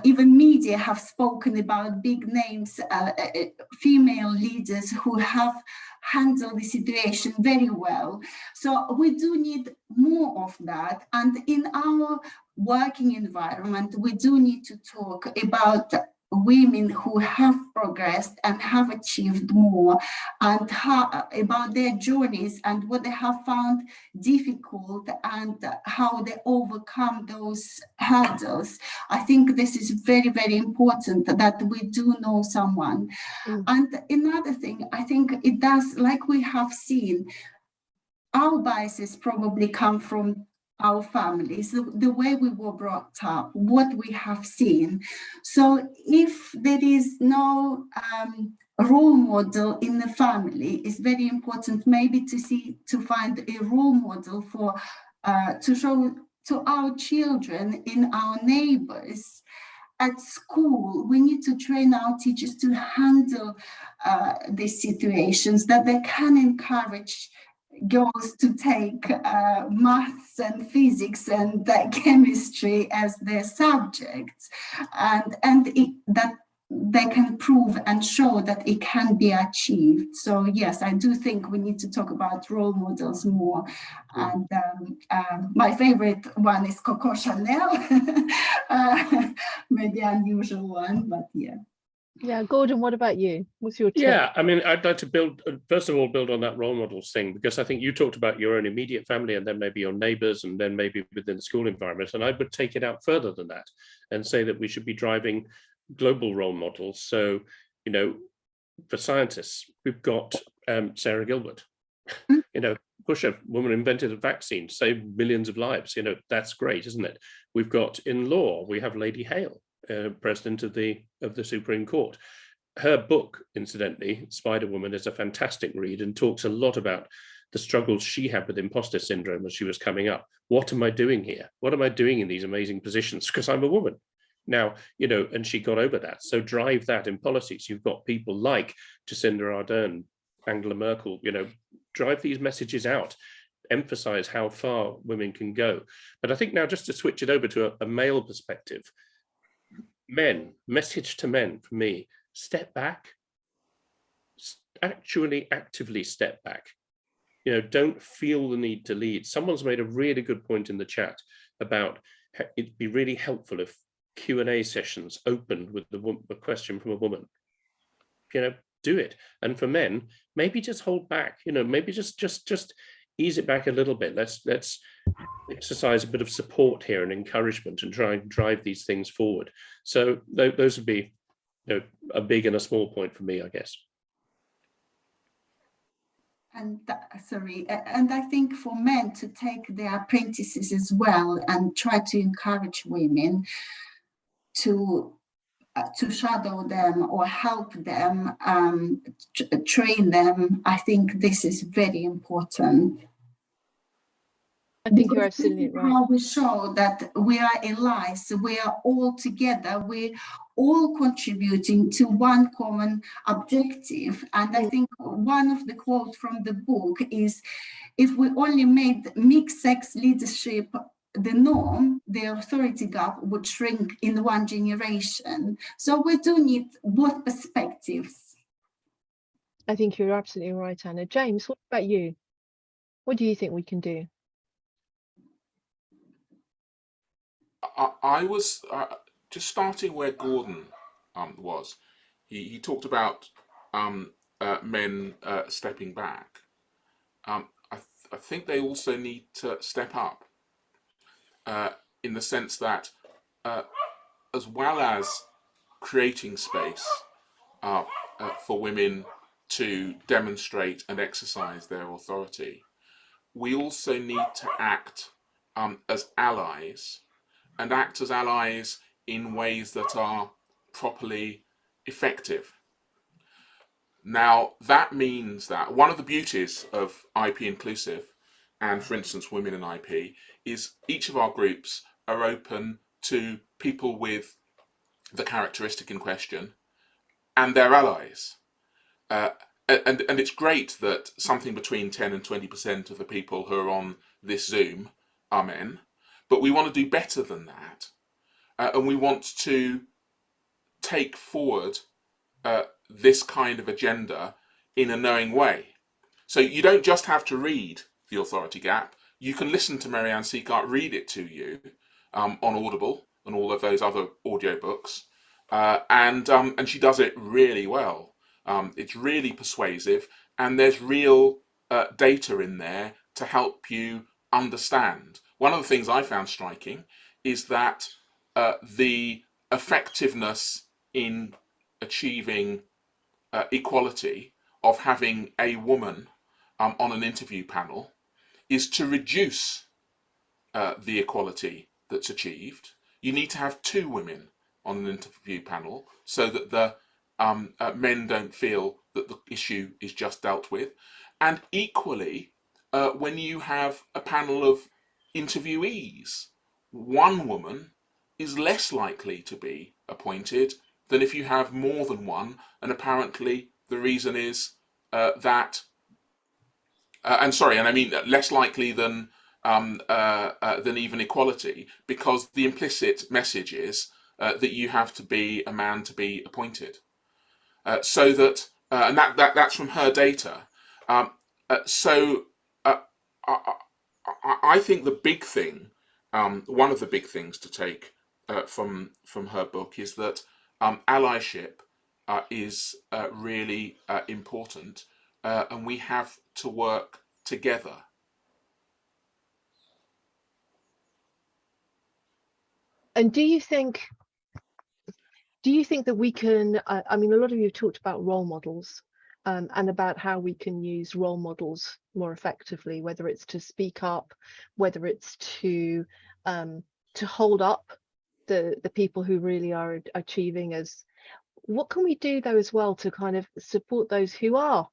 even media have spoken about big names, female leaders who have handled the situation very well. So we do need more of that. And in our working environment, we do need to talk about women who have progressed and have achieved more, and about their journeys and what they have found difficult and how they overcome those hurdles. I think this is very, very important that we do know someone. And another thing, I think it does, like we have seen, our biases probably come from our families, the way we were brought up, what we have seen. So if there is no role model in the family, it's very important maybe to find a role model for to show to our children, in our neighbors. At school, we need to train our teachers to handle these situations, that they can encourage girls to take maths and physics and chemistry as their subjects, and that they can prove and show that it can be achieved. So yes, I do think we need to talk about role models more. And my favorite one is Coco Chanel, maybe unusual one, but yeah. Yeah, Gordon, what about you? What's your take? Yeah, I mean, I'd like to build, first of all, build on that role models thing, because I think you talked about your own immediate family and then maybe your neighbors and then maybe within the school environment. And I would take it out further than that and say that we should be driving global role models. So, you know, for scientists, we've got Sarah Gilbert, you know, Pusher, woman invented a vaccine, saved millions of lives. You know, that's great, isn't it? We've got in law, we have Lady Hale, president of the Supreme Court. Her book, incidentally, Spider Woman, is a fantastic read and talks a lot about the struggles she had with imposter syndrome as she was coming up. What am I doing here? What am I doing in these amazing positions? Because I'm a woman. Now, you know, and she got over that. So drive that in politics. You've got people like Jacinda Ardern, Angela Merkel, you know, drive these messages out, emphasize how far women can go. But I think now, just to switch it over to a male perspective, men, message to men for me, step back, actually actively step back. You know, don't feel the need to lead. Someone's made a really good point in the chat about it'd be really helpful if Q&A sessions opened with a question from a woman. You know, do it. And for men, maybe just hold back, you know, maybe just ease it back a little bit. Let's exercise a bit of support here and encouragement and try and drive these things forward. So those would be, you know, a big and a small point for me, I guess. And and I think for men to take their apprentices as well and try to encourage women to shadow them or help them, train them. I think this is very important. I think you're absolutely right. How we show that we are allies, we are all together, we're all contributing to one common objective. And I think one of the quotes from the book is, if we only made mixed sex leadership the norm, the authority gap would shrink in one generation. So we do need both perspectives. I think you're absolutely right, Anna. James, what about you? What do you think we can do? I was just starting where Gordon was. He talked about men stepping back. I think they also need to step up in the sense that as well as creating space for women to demonstrate and exercise their authority, we also need to act as allies, and act as allies in ways that are properly effective. Now, that means that one of the beauties of IP Inclusive, and for instance, Women in IP, is each of our groups are open to people with the characteristic in question and their allies. And it's great that something between 10 and 20% of the people who are on this Zoom are men, but we want to do better than that. And we want to take forward this kind of agenda in a knowing way. So you don't just have to read The Authority Gap. You can listen to Marianne Seacart read it to you on Audible and all of those other audiobooks. And she does it really well. It's really persuasive, and there's real data in there to help you understand. One of the things I found striking is that the effectiveness in achieving equality of having a woman on an interview panel is to reduce the equality that's achieved. You need to have 2 women on an interview panel so that the men don't feel that the issue is just dealt with. And equally, when you have a panel of interviewees, 1 woman is less likely to be appointed than if you have more than 1, and apparently the reason is that, and I mean less likely than even equality, because the implicit message is that you have to be a man to be appointed. So that, and that's from her data. I think the big thing, one of the big things to take from her book is that allyship is really important, and we have to work together. And do you think that we can, I mean, a lot of you have talked about role models, and about how we can use role models more effectively, whether it's to speak up, whether it's to hold up the people who really are achieving. As what can we do though as well to kind of support those who are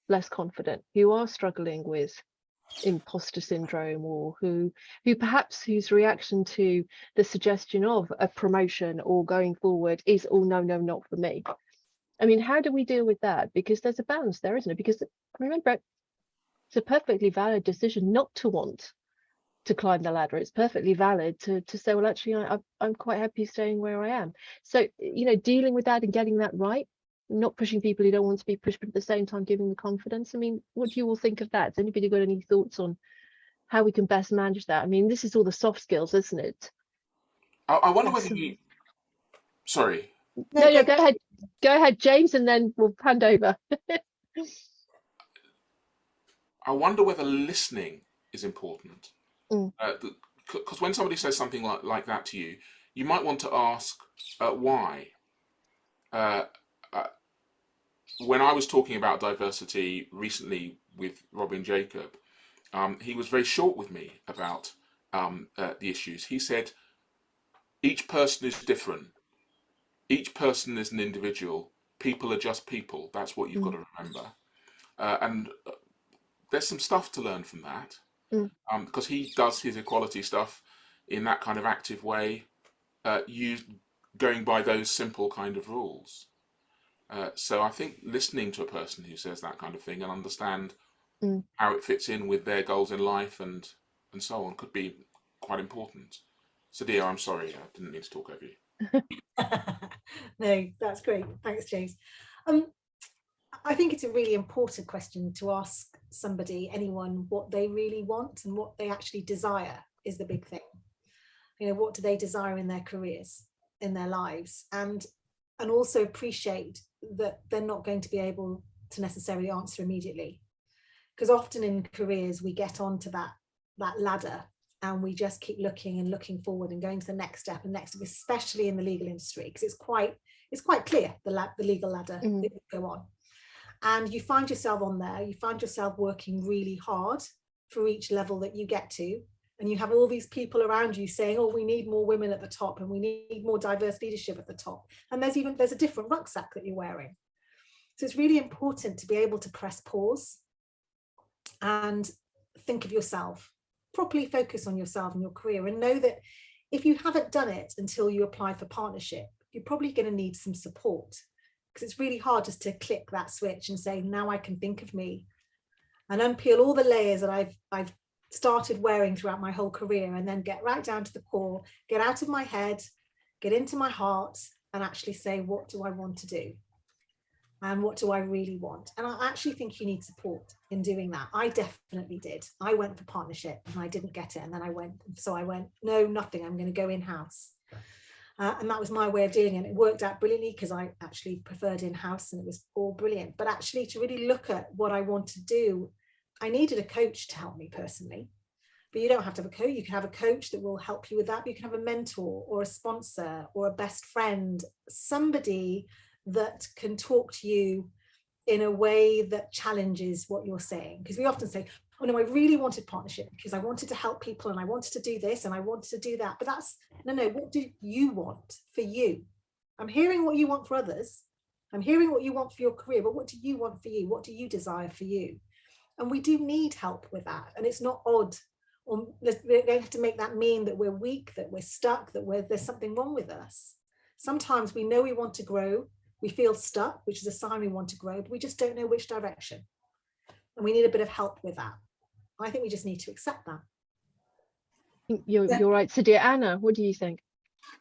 less confident, who are struggling with imposter syndrome, or who perhaps whose reaction to the suggestion of a promotion or going forward is, oh no, not for me. I mean, how do we deal with that? Because there's a balance there, isn't it? Because remember, it's a perfectly valid decision not to want to climb the ladder. It's perfectly valid to say, well, actually, I'm quite happy staying where I am. So, you know, dealing with that and getting that right, not pushing people who don't want to be pushed, but at the same time giving the confidence. I mean, what do you all think of that? Has anybody got any thoughts on how we can best manage that? I mean, this is all the soft skills, isn't it? I wonder whether you... Sorry. No, go ahead. Go ahead, James, and then we'll hand over. I wonder whether listening is important. Because when somebody says something like that to you, you might want to ask why. When I was talking about diversity recently with Robin Jacob, he was very short with me about the issues. He said, each person is different. Each person is an individual. People are just people. That's what you've got to remember. And there's some stuff to learn from that, because he does his equality stuff in that kind of active way, going by those simple kind of rules. So I think listening to a person who says that kind of thing and understand how it fits in with their goals in life and so on could be quite important. Sadia, I'm sorry, I didn't mean to talk over you. No, that's great. Thanks, James. I think it's a really important question to ask somebody, anyone, what they really want and what they actually desire is the big thing. You know, what do they desire in their careers, in their lives, and also appreciate that they're not going to be able to necessarily answer immediately. Because often in careers, we get onto that ladder and we just keep looking and looking forward and going to the next step and next step, especially in the legal industry, because it's quite clear, the legal ladder that you go on. And you find yourself on there, you find yourself working really hard for each level that you get to. And you have all these people around you saying, oh, we need more women at the top and we need more diverse leadership at the top. And there's a different rucksack that you're wearing. So it's really important to be able to press pause and think of yourself, properly focus on yourself and your career, and know that if you haven't done it until you apply for partnership, you're probably going to need some support, because it's really hard just to click that switch and say, now I can think of me, and unpeel all the layers that I've started wearing throughout my whole career, and then get right down to the core, get out of my head, get into my heart, and actually say, what do I want to do? And what do I really want? And I actually think you need support in doing that. I definitely did. I went for partnership and I didn't get it. And then I went, no, nothing, I'm going to go in-house. And that was my way of doing it. It worked out brilliantly because I actually preferred in-house and it was all brilliant. But actually to really look at what I want to do, I needed a coach to help me personally. But you don't have to have a coach. You can have a coach that will help you with that. You can have a mentor or a sponsor or a best friend, somebody that can talk to you in a way that challenges what you're saying. Because we often say, oh no, I really wanted partnership because I wanted to help people and I wanted to do this and I wanted to do that. But that's, no, what do you want for you? I'm hearing what you want for others. I'm hearing what you want for your career, but what do you want for you? What do you desire for you? And we do need help with that. And it's not odd, or they have to make that mean that we're weak, that we're stuck, that there's something wrong with us. Sometimes we know we want to grow, we feel stuck, which is a sign we want to grow, but we just don't know which direction. And we need a bit of help with that. I think we just need to accept that. You're right, Sadia. Anna, what do you think?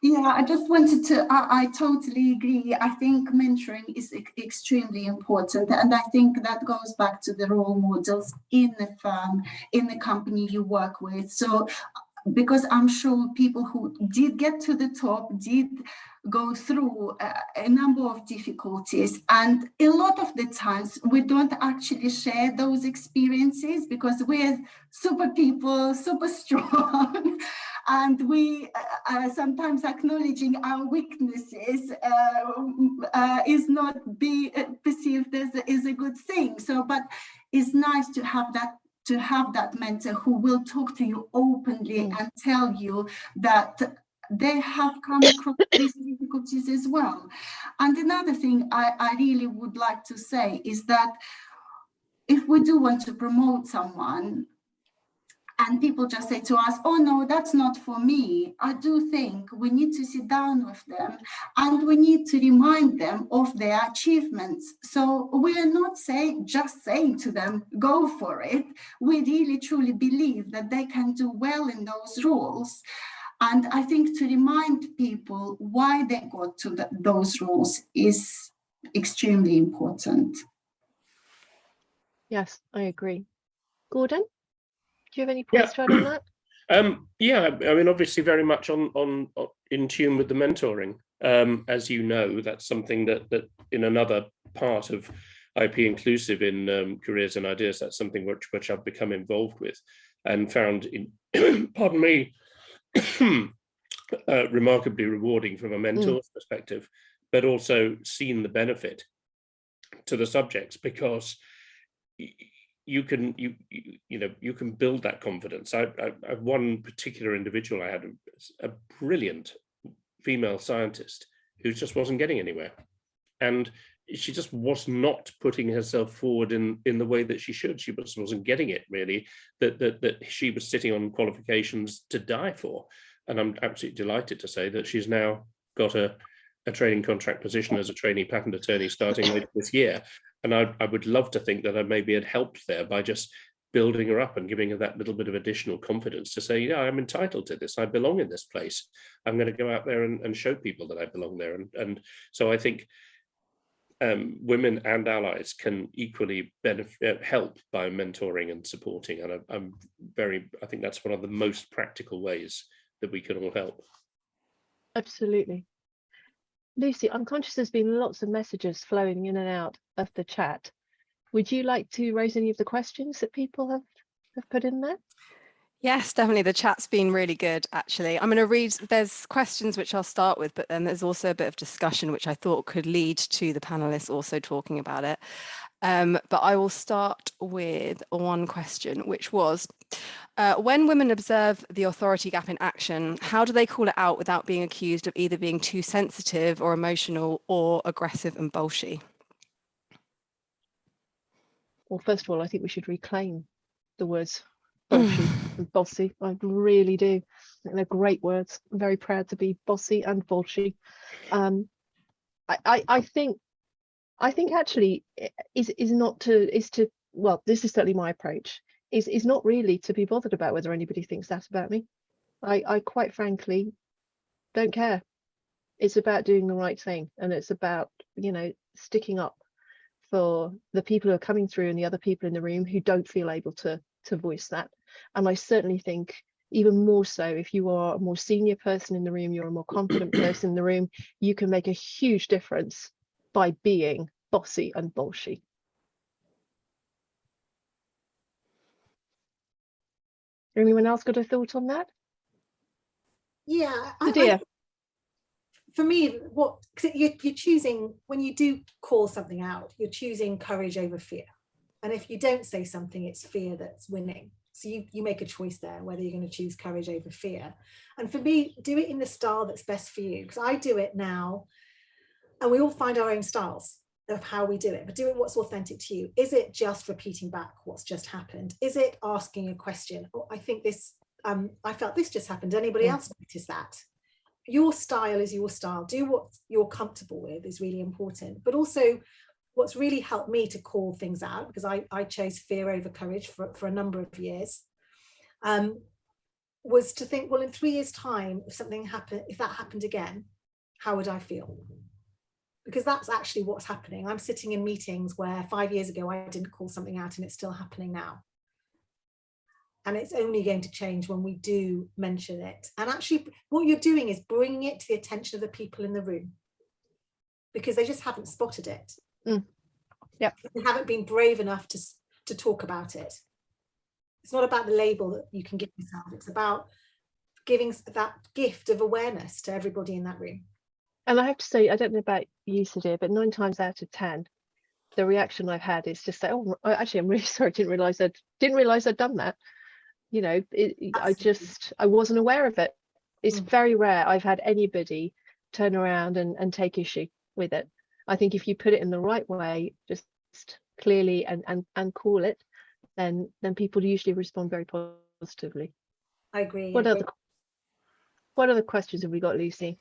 Yeah, I just wanted to, I totally agree. I think mentoring is extremely important. And I think that goes back to the role models in the firm, in the company you work with. So, because I'm sure people who did get to the top did go through a number of difficulties. And a lot of the times we don't actually share those experiences because we're super people, super strong. And we sometimes acknowledging our weaknesses is not perceived as a good thing. So, but it's nice to have that mentor who will talk to you openly and tell you that they have come across these difficulties as well. And another thing I really would like to say is that if we do want to promote someone, and people just say to us, oh no, that's not for me, I do think we need to sit down with them and we need to remind them of their achievements. So we are not just saying to them, go for it. We really truly believe that they can do well in those roles. And I think to remind people why they got to those roles is extremely important. Yes, I agree. Gordon? Do you have any points to add on that? Yeah, I mean, obviously very much in tune with the mentoring. As you know, that's something that in another part of IP Inclusive in Careers and Ideas, that's something which I've become involved with and found in, pardon me, remarkably rewarding from a mentor's perspective, but also seen the benefit to the subjects because you can build that confidence. I one particular individual, I had a brilliant female scientist who just wasn't getting anywhere, and she just was not putting herself forward in the way that she should. She just wasn't getting it really, that she was sitting on qualifications to die for. And I'm absolutely delighted to say that she's now got a training contract position as a trainee patent attorney starting later this year. And I would love to think that I maybe had helped there by just building her up and giving her that little bit of additional confidence to say, yeah, I'm entitled to this. I belong in this place. I'm going to go out there and show people that I belong there. And so I think women and allies can equally help by mentoring and supporting. And I think that's one of the most practical ways that we can all help. Absolutely. Lucy, I'm conscious there's been lots of messages flowing in and out of the chat. Would you like to raise any of the questions that people have put in there? Yes, definitely. The chat's been really good, actually. I'm going to read, there's questions which I'll start with, but then there's also a bit of discussion which I thought could lead to the panelists also talking about it. But I will start with one question, which was, when women observe the authority gap in action, how do they call it out without being accused of either being too sensitive or emotional or aggressive and bolshy? Well, first of all, I think we should reclaim the words bolshy and bossy. I really do. I think they're great words. I'm very proud to be bossy and bolshy. I think actually is to well, this is certainly my approach, is not really to be bothered about whether anybody thinks that about me. I quite frankly don't care. It's about doing the right thing, and it's about, sticking up for the people who are coming through and the other people in the room who don't feel able to voice that. And I certainly think even more so if you are a more senior person in the room, you're a more confident person in the room, you can make a huge difference by being bossy and bolshy. Anyone else got a thought on that? Yeah, for me, you're choosing, when you do call something out, you're choosing courage over fear. And if you don't say something, it's fear that's winning. So you make a choice there, whether you're going to choose courage over fear. And for me, do it in the style that's best for you, because I do it now, and we all find our own styles of how we do it, but do it what's authentic to you. Is it just repeating back what's just happened? Is it asking a question? Oh, I think this, I felt this just happened. Anybody else notice that? Your style is your style. Do what you're comfortable with is really important. But also, what's really helped me to call things out, because I chose fear over courage for a number of years, was to think, well, in 3 years' time, if something happened, if that happened again, how would I feel? Because that's actually what's happening. I'm sitting in meetings where 5 years ago I didn't call something out, and it's still happening now. And it's only going to change when we do mention it. And actually, what you're doing is bringing it to the attention of the people in the room, because they just haven't spotted it. Yep. They haven't been brave enough to talk about it. It's not about the label that you can give yourself. It's about giving that gift of awareness to everybody in that room. And I have to say, I don't know about you, Sadir, but 9 times out of 10, the reaction I've had is just like, oh, actually, I'm really sorry. Didn't realize I'd done that. You know, I wasn't aware of it. It's very rare I've had anybody turn around and take issue with it. I think if you put it in the right way, just clearly and call it, then people usually respond very positively. I agree. What other questions have we got, Lucy?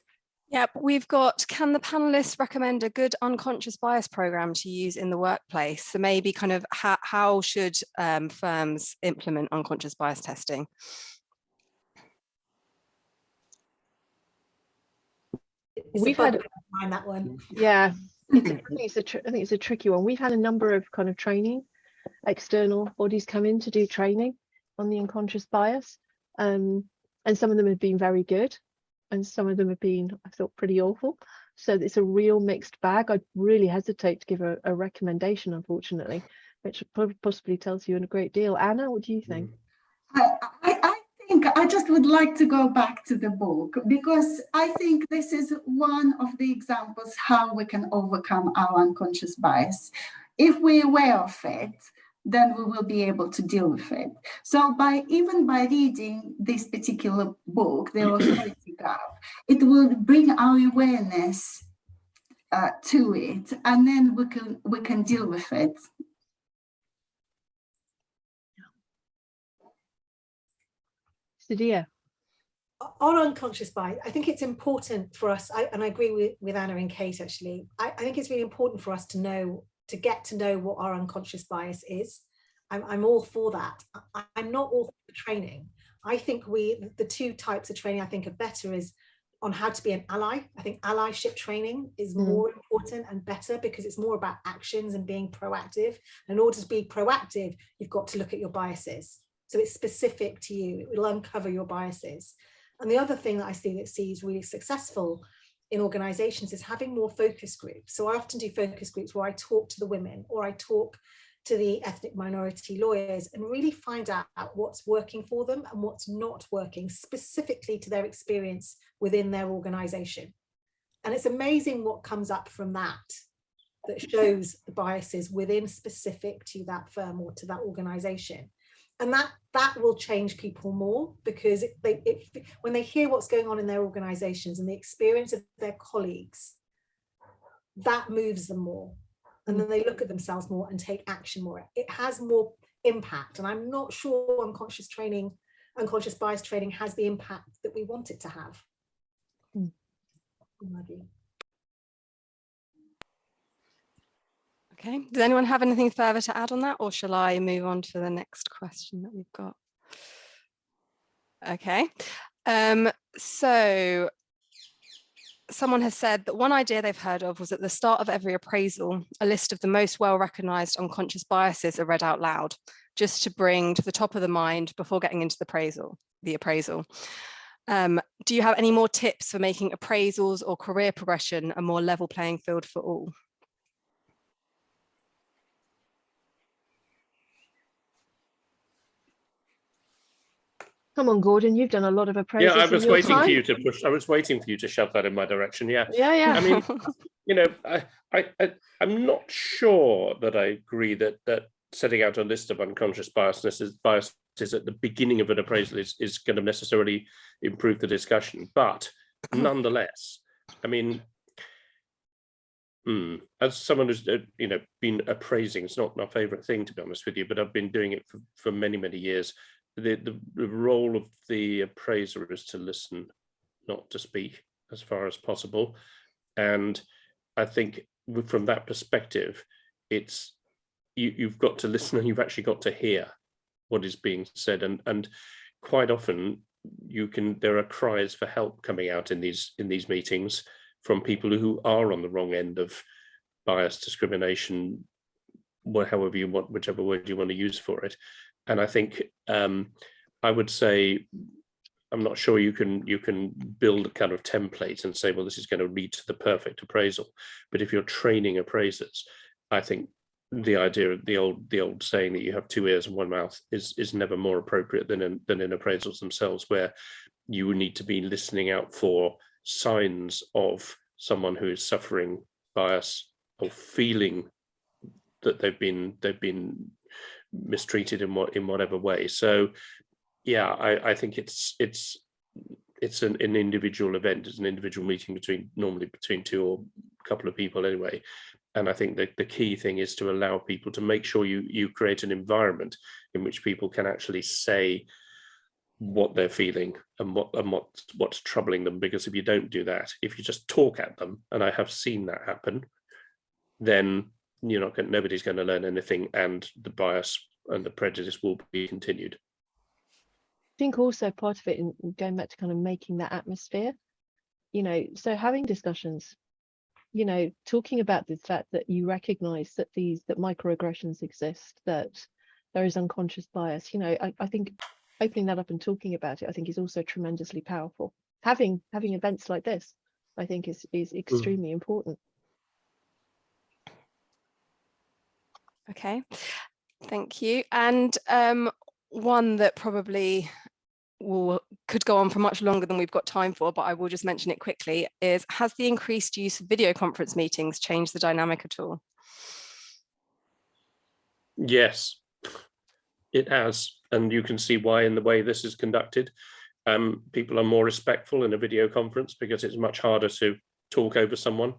Yep, we've got, can the panelists recommend a good unconscious bias program to use in the workplace? So maybe kind of how should firms implement unconscious bias testing? We've had that one. Yeah, I think it's a tricky one. We've had a number of kind of training, external bodies come in to do training on the unconscious bias, and some of them have been very good, and some of them have been, I thought, pretty awful. So it's a real mixed bag. I'd really hesitate to give a recommendation, unfortunately, which possibly tells you a great deal. Anna, what do you think? I think I just would like to go back to the book, because I think this is one of the examples how we can overcome our unconscious bias. If we're aware of it, then we will be able to deal with it. So even by reading this particular book, The Authority Gap, it will bring our awareness to it, and then we can deal with it. Sadia. On unconscious bias, I think it's important for us, and I agree with Anna and Kate, actually. I think it's really important for us to get to know what our unconscious bias is. I'm all for that. I'm not all for the training. I think the 2 types of training I think are better is on how to be an ally. I think allyship training is more important and better, because it's more about actions and being proactive. In order to be proactive, you've got to look at your biases. So it's specific to you. It will uncover your biases. And the other thing that I see is really successful in organizations is having more focus groups. So I often do focus groups where I talk to the women, or I talk to the ethnic minority lawyers, and really find out what's working for them and what's not working, specifically to their experience within their organization. And it's amazing what comes up from that shows the biases within specific to that firm or to that organization. And that will change people more, because when they hear what's going on in their organizations and the experience of their colleagues, that moves them more. And then they look at themselves more and take action more. It has more impact. And I'm not sure unconscious bias training has the impact that we want it to have. In my view. Okay, does anyone have anything further to add on that, or shall I move on to the next question that we've got? Okay, so someone has said that one idea they've heard of was at the start of every appraisal, a list of the most well-recognized unconscious biases are read out loud, just to bring to the top of the mind before getting into the appraisal. Do you have any more tips for making appraisals or career progression a more level playing field for all? Come on, Gordon, you've done a lot of appraisals. Yeah, I was waiting time. for you to push. I was waiting for you to shove that in my direction. Yeah. Yeah. I mean, you know, I'm not sure that I agree that setting out a list of unconscious biases at the beginning of an appraisal is going to necessarily improve the discussion. But nonetheless, I mean, as someone who's been appraising, it's not my favorite thing, to be honest with you, but I've been doing it for many, many years. The role of the appraiser is to listen, not to speak, as far as possible. And I think from that perspective, it's you've got to listen, and you've actually got to hear what is being said. And quite often there are cries for help coming out in these meetings from people who are on the wrong end of bias, discrimination, however you want, whichever word you want to use for it. And I think I would say, I'm not sure you can build a kind of template and say, well, this is going to lead to the perfect appraisal. But if you're training appraisers, I think the idea of the old saying that you have two ears and one mouth is never more appropriate than in appraisals themselves, where you need to be listening out for signs of someone who is suffering bias or feeling that they've been mistreated in whatever way. So yeah, I think it's an individual event. It's an individual meeting normally between two or a couple of people anyway. And I think that the key thing is to allow people to make sure you create an environment in which people can actually say what they're feeling and what's troubling them. Because if you don't do that, if you just talk at them, and I have seen that happen, then nobody's going to learn anything, and the bias and the prejudice will be continued. I think also part of it, in going back to kind of making that atmosphere, so having discussions, talking about the fact that you recognize that that microaggressions exist, that there is unconscious bias. I think opening that up and talking about it, I think, is also tremendously powerful. Having events like this, I think, is extremely important. Okay, thank you. And one that probably could go on for much longer than we've got time for, but I will just mention it quickly, is, has the increased use of video conference meetings changed the dynamic at all? Yes, it has. And you can see why in the way this is conducted. People are more respectful in a video conference because it's much harder to talk over someone.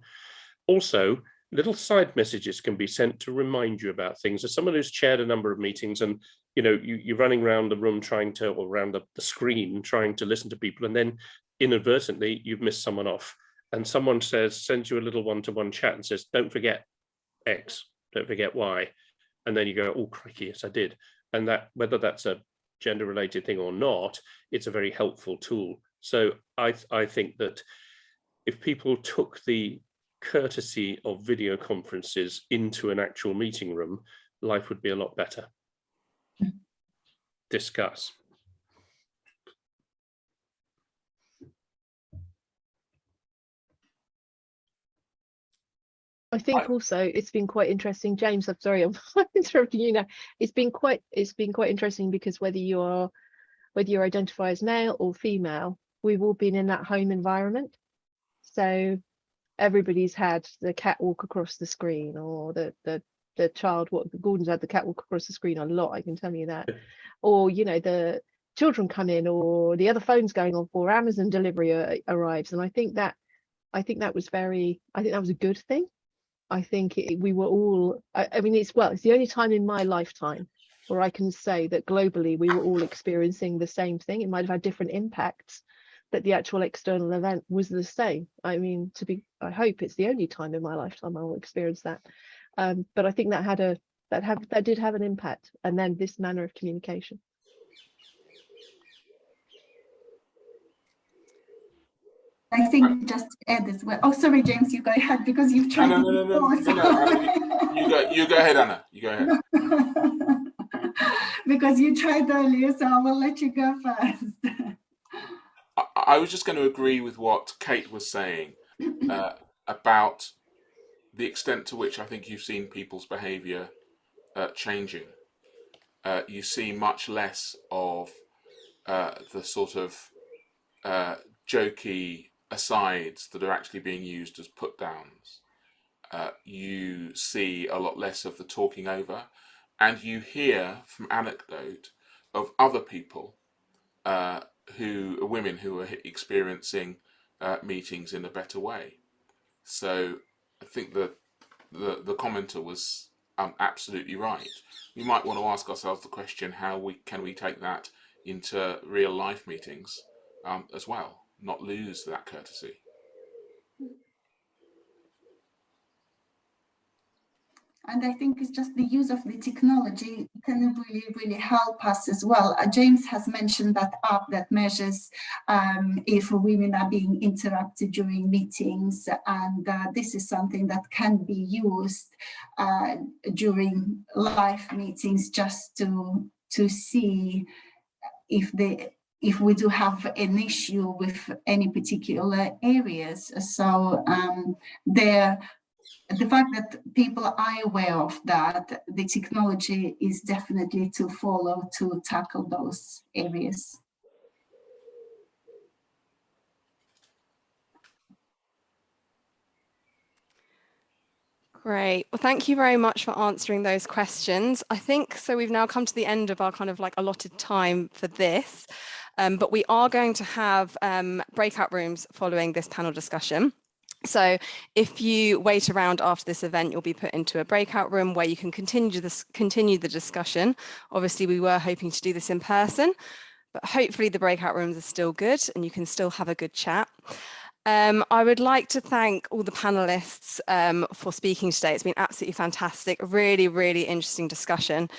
Also, little side messages can be sent to remind you about things. As someone who's chaired a number of meetings, and you're running around the room or around the screen trying to listen to people, and then inadvertently you've missed someone off, and someone sends you a little one-to-one chat and says, don't forget X, don't forget Y. And then you go, oh crikey, yes I did. And that, whether that's a gender related thing or not, it's a very helpful tool. So I think that if people took the courtesy of video conferences into an actual meeting room, life would be a lot better. Discuss. I think also it's been quite interesting, James. I'm sorry, I'm interrupting you now. It's been quite interesting because whether you identify as male or female, we've all been in that home environment. So everybody's had the cat walk across the screen, or the child. Gordon's had the cat walk across the screen a lot, I can tell you that. Or the children come in, or the other phone's going off, or Amazon delivery arrives. And I think that was a good thing. I think we were all, I mean, it's the only time in my lifetime where I can say that globally we were all experiencing the same thing. It might have had different impacts, but the actual external event was the same. I mean, I hope it's the only time in my lifetime I will experience that. But I think that did have an impact. And then this manner of communication. I think just to add as well. Oh, sorry, James, you go ahead because you've tried No. You go ahead, Anna. You go ahead. Because you tried earlier, so I will let you go first. I was just going to agree with what Kate was saying about the extent to which I think you've seen people's behaviour changing. You see much less of the sort of jokey asides that are actually being used as put downs. You see a lot less of the talking over, and you hear from anecdote of other people who are women who are experiencing meetings in a better way. So I think that the commenter was absolutely right. We might want to ask ourselves the question: how can we take that into real life meetings as well, not lose that courtesy? And I think it's just the use of the technology can really, really help us as well. James has mentioned that app that measures if women are being interrupted during meetings, and this is something that can be used during live meetings just to see if we do have an issue with any particular areas. So the fact that people are aware of that, the technology is definitely to follow to tackle those areas. Great. Well, thank you very much for answering those questions. I think so. We've now come to the end of our kind of like allotted time for this, but we are going to have breakout rooms following this panel discussion. So if you wait around after this event, you'll be put into a breakout room where you can continue the discussion. Obviously, we were hoping to do this in person, but hopefully the breakout rooms are still good and you can still have a good chat. I would like to thank all the panelists for speaking today. It's been absolutely fantastic, a really, really interesting discussion.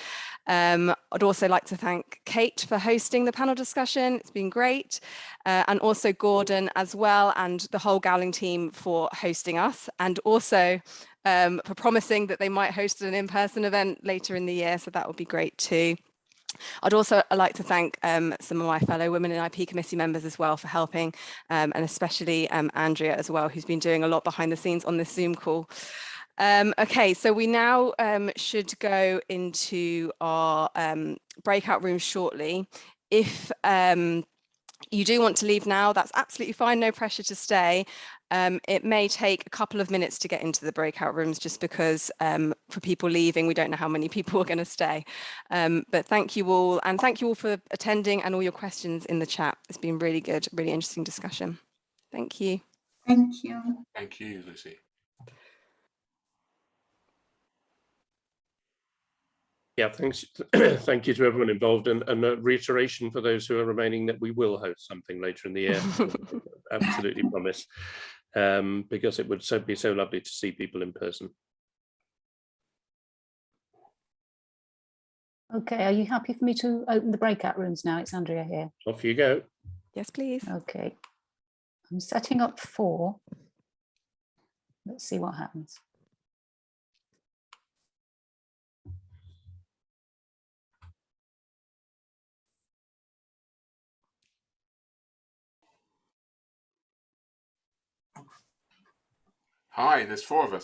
I'd also like to thank Kate for hosting the panel discussion. It's been great. And also Gordon as well, and the whole Gowling team for hosting us, and also for promising that they might host an in-person event later in the year. So that would be great too. I'd also like to thank some of my fellow Women in IP committee members as well for helping, and especially Andrea as well, who's been doing a lot behind the scenes on this Zoom call. Okay, so we now should go into our breakout room shortly. If you do want to leave now, that's absolutely fine, no pressure to stay. It may take a couple of minutes to get into the breakout rooms just because for people leaving, we don't know how many people are going to stay. But thank you all, and thank you all for attending and all your questions in the chat. It's been really good, really interesting discussion. Thank you. Thank you. Thank you, Lucy. Yeah, thanks. Thank you to everyone involved, and a reiteration for those who are remaining that we will host something later in the year. Absolutely promise, because it would be so lovely to see people in person. Okay, are you happy for me to open the breakout rooms now? It's Andrea here. Off you go. Yes, please. Okay, I'm setting up 4. Let's see what happens. Hi, there's 4 of us.